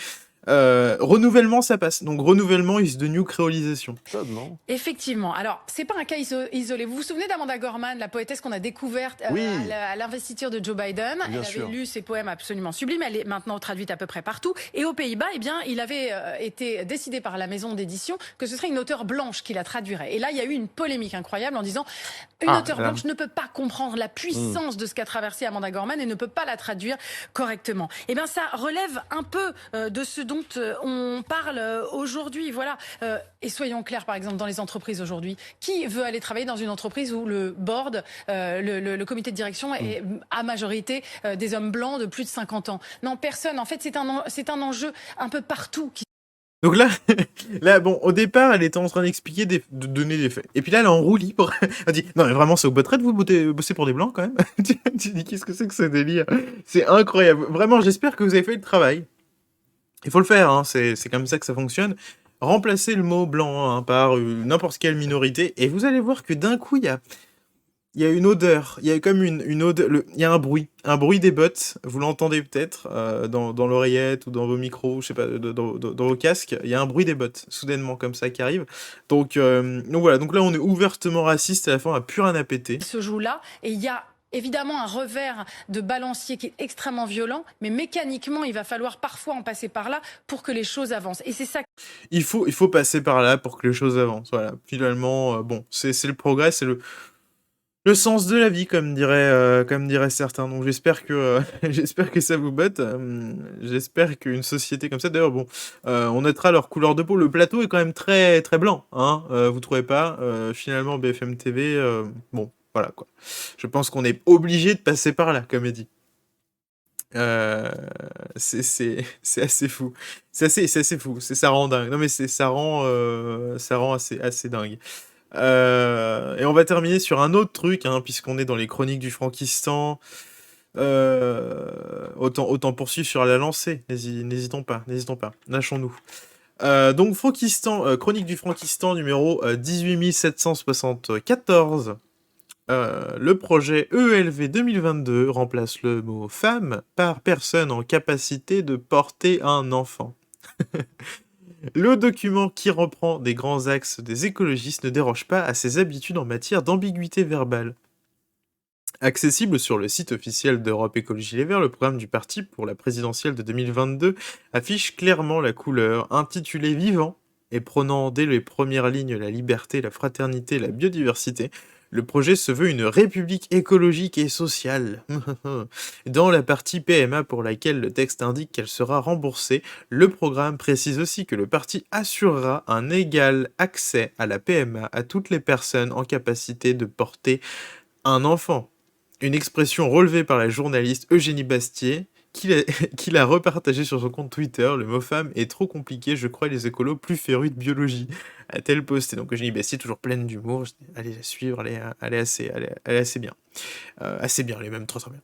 Renouvellement, ça passe. Donc renouvellement is the new créolisation.
Non ?
Effectivement. Alors, c'est pas un cas isolé. Vous vous souvenez d'Amanda Gorman, la poétesse qu'on a découverte à l'investiture de Joe Biden? Elle avait lu ses poèmes absolument sublimes. Elle est maintenant traduite à peu près partout. Et aux Pays-Bas, il avait été décidé par la maison d'édition que ce serait une auteure blanche qui la traduirait. Et là, il y a eu une polémique incroyable en disant une auteure blanche ne peut pas comprendre la puissance de ce qu'a traversé Amanda Gorman et ne peut pas la traduire correctement. Eh bien, ça relève un peu de ce dont on parle aujourd'hui, voilà. Et soyons clairs, par exemple, dans les entreprises aujourd'hui, qui veut aller travailler dans une entreprise où le board, le comité de direction est à majorité des hommes blancs de plus de 50 ans? Non, personne. En fait, c'est un enjeu un peu partout.
Donc là, bon, au départ, elle était en train d'expliquer, de donner des faits. Et puis là, elle est en roue libre. Elle dit, non mais vraiment, c'est au bout de traite, vous bossez pour des blancs quand même. Tu dis, qu'est-ce que c'est que ce délire? C'est incroyable. Vraiment, j'espère que vous avez fait le travail. Il faut le faire, hein, c'est comme ça que ça fonctionne. Remplacez le mot blanc par n'importe quelle minorité, et vous allez voir que d'un coup, il y a une odeur, il y a comme une odeur, il y a un bruit des bottes, vous l'entendez peut-être dans l'oreillette ou dans vos micros, je sais pas, dans vos casques, il y a un bruit des bottes, soudainement comme ça, qui arrive. Donc voilà, donc là on est ouvertement raciste, à la fin on n'a plus rien à péter.
Il se joue là, et il y a évidemment un revers de balancier qui est extrêmement violent, mais mécaniquement, il va falloir parfois en passer par là pour que les choses avancent. Et c'est ça.
Il faut passer par là pour que les choses avancent. Voilà. Finalement, bon, c'est le progrès, c'est le sens de la vie, comme diraient certains. Donc j'espère que ça vous botte. J'espère qu'une société comme ça. D'ailleurs, bon, on notera leur couleur de peau. Le plateau est quand même très très blanc, hein. Vous trouvez pas? Finalement, BFM TV, bon. Voilà, quoi. Je pense qu'on est obligé de passer par là, comme elle dit. C'est assez fou. C'est assez fou. Ça rend dingue. Non, mais ça rend assez dingue. Et on va terminer sur un autre truc, hein, puisqu'on est dans les chroniques du Frankistan. Autant poursuivre sur la lancée, n'hésitons pas, lâchons-nous. Donc Frankistan, chronique du Frankistan numéro 18774. Le projet ELV 2022 remplace le mot femme par personne en capacité de porter un enfant. Le document qui reprend des grands axes des écologistes ne déroge pas à ses habitudes en matière d'ambiguïté verbale. Accessible sur le site officiel d'Europe Écologie Les Verts, le programme du parti pour la présidentielle de 2022 affiche clairement la couleur, intitulée Vivant, et prônant dès les premières lignes la liberté, la fraternité, la biodiversité. Le projet se veut une république écologique et sociale. Dans la partie PMA pour laquelle le texte indique qu'elle sera remboursée, le programme précise aussi que le parti assurera un égal accès à la PMA à toutes les personnes en capacité de porter un enfant. Une expression relevée par la journaliste Eugénie Bastier, qui l'a repartagée sur son compte Twitter. Le mot femme est trop compliqué, je crois les écolos plus férus de biologie. A-t-elle posté. Donc Eugénie Bastier, toujours pleine d'humour, allez la suivre, elle est assez bien. Assez bien, elle est même trop bien.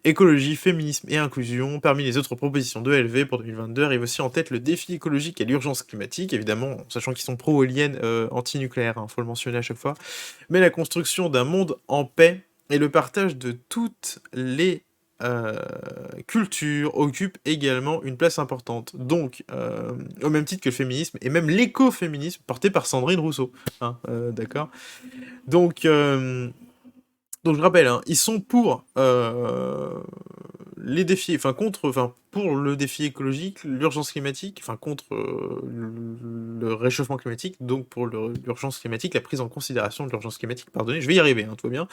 Écologie, féminisme et inclusion, parmi les autres propositions de LV pour 2022, arrive aussi en tête le défi écologique et l'urgence climatique, évidemment, sachant qu'ils sont pro-éoliennes, anti-nucléaires, faut le mentionner à chaque fois, mais la construction d'un monde en paix et le partage de toutes les culture occupe également une place importante. Donc, au même titre que le féminisme, et même l'écoféminisme, porté par Sandrine Rousseau. Hein, d'accord. Donc, je rappelle, hein, ils sont pour les défis, pour le défi écologique, l'urgence climatique, contre le réchauffement climatique, donc pour l'urgence climatique, la prise en considération de l'urgence climatique, pardonnez, je vais y arriver, hein, tout va bien.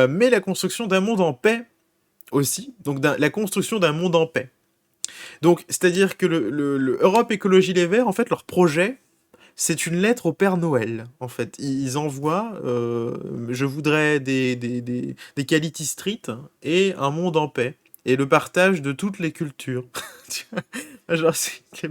Mais la construction d'un monde en paix aussi, donc la construction d'un monde en paix. Donc, c'est-à-dire que le Europe Écologie Les Verts, en fait, leur projet, c'est une lettre au Père Noël, en fait. Ils envoient, je voudrais des quality street et un monde en paix, et le partage de toutes les cultures. Genre, les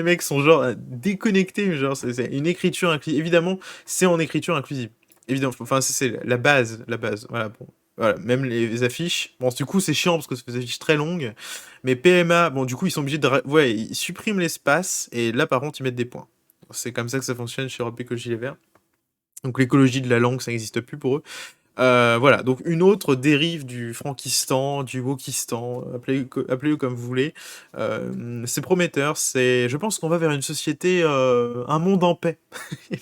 mecs sont genre déconnectés, genre, c'est une écriture inclusive. Évidemment, c'est en écriture inclusive. Évidemment, c'est la base, voilà, bon. Voilà, même les affiches. Bon, du coup, c'est chiant parce que c'est des affiches très longues. Mais PMA, bon, du coup, ils sont obligés de. Ouais, ils suppriment l'espace et là, par contre, ils mettent des points. C'est comme ça que ça fonctionne chez Europe Écologie Les Verts. Donc, l'écologie de la langue, ça n'existe plus pour eux. Voilà, donc une autre dérive du Frankistan, du Wokistan, appelez-le comme vous voulez. C'est prometteur, je pense qu'on va vers une société, un monde en paix, et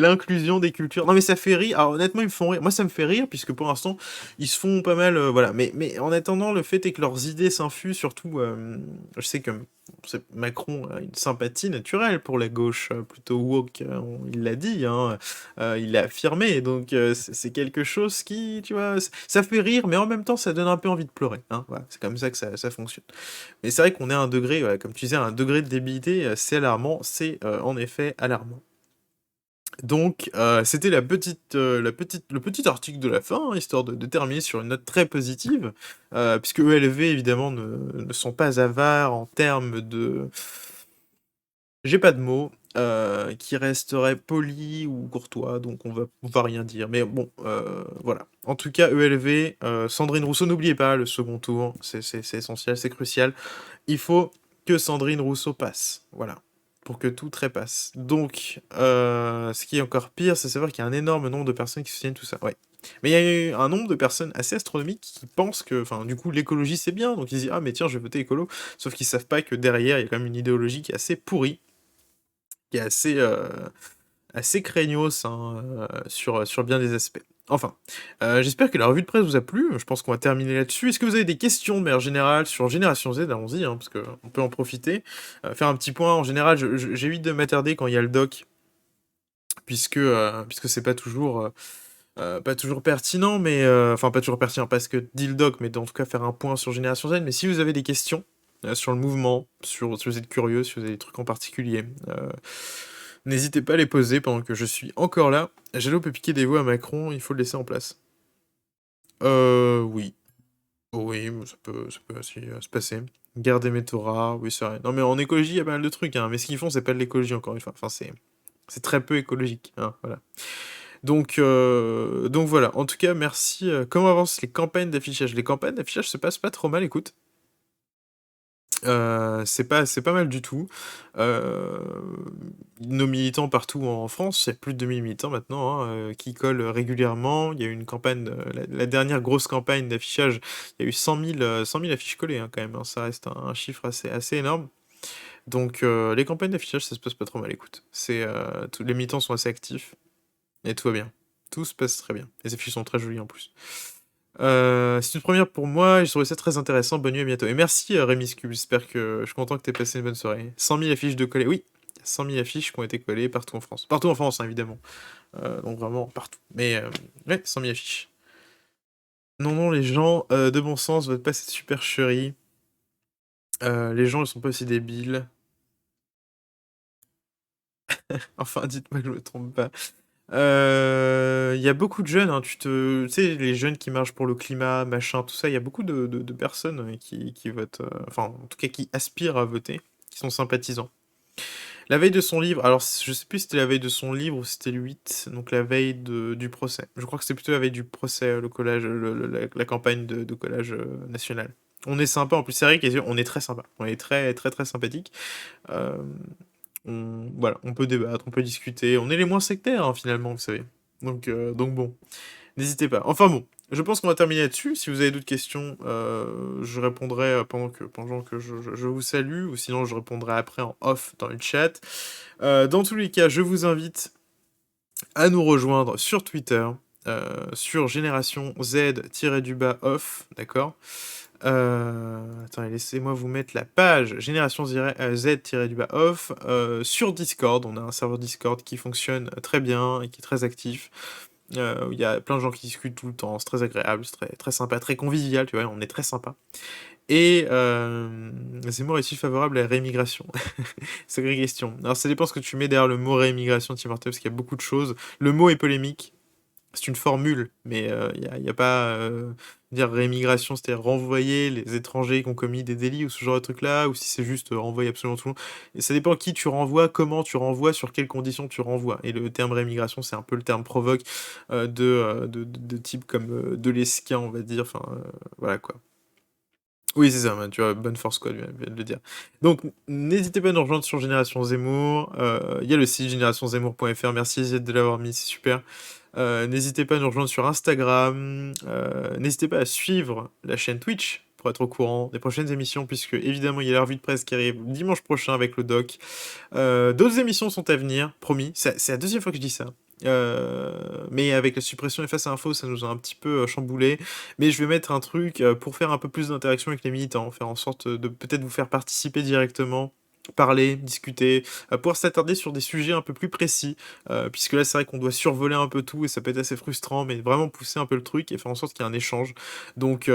l'inclusion des cultures. Non mais ça fait rire, alors honnêtement ils me font rire, moi ça me fait rire, puisque pour l'instant ils se font pas mal, voilà, mais en attendant le fait est que leurs idées s'infusent, surtout, je sais que Macron a une sympathie naturelle pour la gauche, plutôt woke, il l'a dit, hein, il l'a affirmé, donc c'est quelque chose qui, tu vois, ça fait rire, mais en même temps, ça donne un peu envie de pleurer. Hein, voilà, c'est comme ça que ça fonctionne. Mais c'est vrai qu'on est à un degré, voilà, comme tu disais, un degré de débilité, c'est alarmant, c'est en effet alarmant. Donc, c'était le petit article de la fin, hein, histoire de terminer sur une note très positive, puisque ELV, évidemment, ne sont pas avares en termes de... J'ai pas de mots, qui resterait poli ou courtois, donc on va rien dire. Mais bon, voilà. En tout cas, ELV, Sandrine Rousseau, n'oubliez pas le second tour, c'est essentiel, c'est crucial. Il faut que Sandrine Rousseau passe, voilà, pour que tout trépasse. Donc, ce qui est encore pire, c'est savoir qu'il y a un énorme nombre de personnes qui soutiennent tout ça, ouais. Mais il y a eu un nombre de personnes assez astronomiques qui pensent que, du coup, l'écologie c'est bien, donc ils disent « Ah mais tiens, je vais voter écolo », sauf qu'ils savent pas que derrière, il y a quand même une idéologie qui est assez pourrie, qui est assez craignos, hein, sur bien des aspects. Enfin, j'espère que la revue de presse vous a plu, je pense qu'on va terminer là-dessus. Est-ce que vous avez des questions de manière générale sur Génération Z? Allons-y, hein, parce qu'on peut en profiter. Faire un petit point, en général, j'évite de m'attarder quand il y a le doc, puisque c'est pas toujours pertinent, mais... Enfin, pas toujours pertinent parce que dit le doc, mais en tout cas faire un point sur Génération Z. Mais si vous avez des questions sur le mouvement, si vous êtes curieux, si vous avez des trucs en particulier, n'hésitez pas à les poser pendant que je suis encore là. Jalo peut piquer des voix à Macron, il faut le laisser en place. Oui. Oui, ça peut aussi se passer. Garder mes Torahs, oui c'est vrai. Non mais en écologie, il y a pas mal de trucs, hein, mais ce qu'ils font, c'est pas de l'écologie encore une fois. Enfin, C'est très peu écologique, hein, voilà. Donc voilà. En tout cas, merci. Comment avancent les campagnes d'affichage? Les campagnes d'affichage se passent pas trop mal, écoute. C'est pas mal du tout. Nos militants partout en France, il y a plus de 2000 militants maintenant, hein, qui collent régulièrement. Il y a eu une campagne, la dernière grosse campagne d'affichage, il y a eu 100 000 affiches collées, hein, quand même, hein. Ça reste un chiffre assez énorme. Donc les campagnes d'affichage, ça se passe pas trop mal, écoute. Les militants sont assez actifs et tout va bien. Tout se passe très bien. Les affiches sont très jolies en plus. C'est une première pour moi, et j'ai trouvé ça très intéressant. Bonne nuit, à bientôt. Et merci Rémi Scub, j'espère que je suis content que tu aies passé une bonne soirée. 100 000 affiches de collées, oui, il y a 100 000 affiches qui ont été collées partout en France. Partout en France, hein, évidemment. Donc vraiment partout. Mais ouais, 100 000 affiches. Non, les gens de bon sens votent pas cette supercherie. Les gens, ils sont pas aussi débiles. Enfin, dites-moi que je me trompe pas. Il y a beaucoup de jeunes, hein, tu sais, les jeunes qui marchent pour le climat, machin, tout ça, il y a beaucoup de personnes qui votent, enfin, en tout cas, qui aspirent à voter, qui sont sympathisants. La veille de son livre, alors je sais plus si c'était la veille de son livre ou si c'était le 8, donc la veille du procès. Je crois que c'était plutôt la veille du procès, le collège, la campagne de collège national. On est sympa, en plus, c'est vrai qu'on est très sympa, on est très, très, très sympathique. Euh, voilà, on peut débattre, on peut discuter. On est les moins sectaires, hein, finalement, vous savez. Donc bon, n'hésitez pas. Enfin bon, je pense qu'on va terminer là-dessus. Si vous avez d'autres questions, je répondrai pendant que je vous salue, ou sinon je répondrai après en off dans le chat. Dans tous les cas, je vous invite à nous rejoindre sur Twitter, sur Génération Z-off, d'accord? Attendez, laissez-moi vous mettre la page Génération Z-off sur Discord. On a un serveur Discord qui fonctionne très bien et qui est très actif. Où il y a plein de gens qui discutent tout le temps. C'est très agréable, c'est très, très sympa, très convivial, tu vois, on est très sympa. Et Zemmour est-il favorable à la réémigration? Sacrée question. Alors ça dépend ce que tu mets derrière le mot réémigration, Tim Hortons, parce qu'il y a beaucoup de choses. Le mot est polémique. C'est une formule, mais il y a pas dire réémigration, c'est-à-dire renvoyer les étrangers qui ont commis des délits ou ce genre de truc-là, ou si c'est juste renvoyer absolument tout le monde. Et ça dépend qui tu renvoies, comment tu renvoies, sur quelles conditions tu renvoies. Et le terme réémigration, c'est un peu le terme provoque de type comme de l'esquin, on va dire. Enfin, voilà quoi. Oui, c'est ça, tu vois, bonne force, quoi, vient de le dire. Donc, n'hésitez pas à nous rejoindre sur Génération Zemmour. Il y a le site générationszemmour.fr. Merci, Zied, de l'avoir mis, c'est super. N'hésitez pas à nous rejoindre sur Instagram. N'hésitez pas à suivre la chaîne Twitch pour être au courant des prochaines émissions, puisque évidemment, il y a la revue de presse qui arrive dimanche prochain avec le doc. D'autres émissions sont à venir, promis. C'est la deuxième fois que je dis ça. Mais avec la suppression des Face à Info, ça nous a un petit peu chamboulé. Mais je vais mettre un truc pour faire un peu plus d'interaction avec les militants, faire en sorte de peut-être vous faire participer directement, parler, discuter, pouvoir s'attarder sur des sujets un peu plus précis, puisque là c'est vrai qu'on doit survoler un peu tout et ça peut être assez frustrant, mais vraiment pousser un peu le truc et faire en sorte qu'il y ait un échange. Donc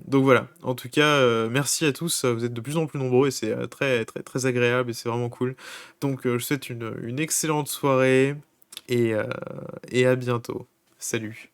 voilà. En tout cas, merci à tous. Vous êtes de plus en plus nombreux et c'est très très très agréable et c'est vraiment cool. Donc je vous souhaite une excellente soirée et à bientôt. Salut.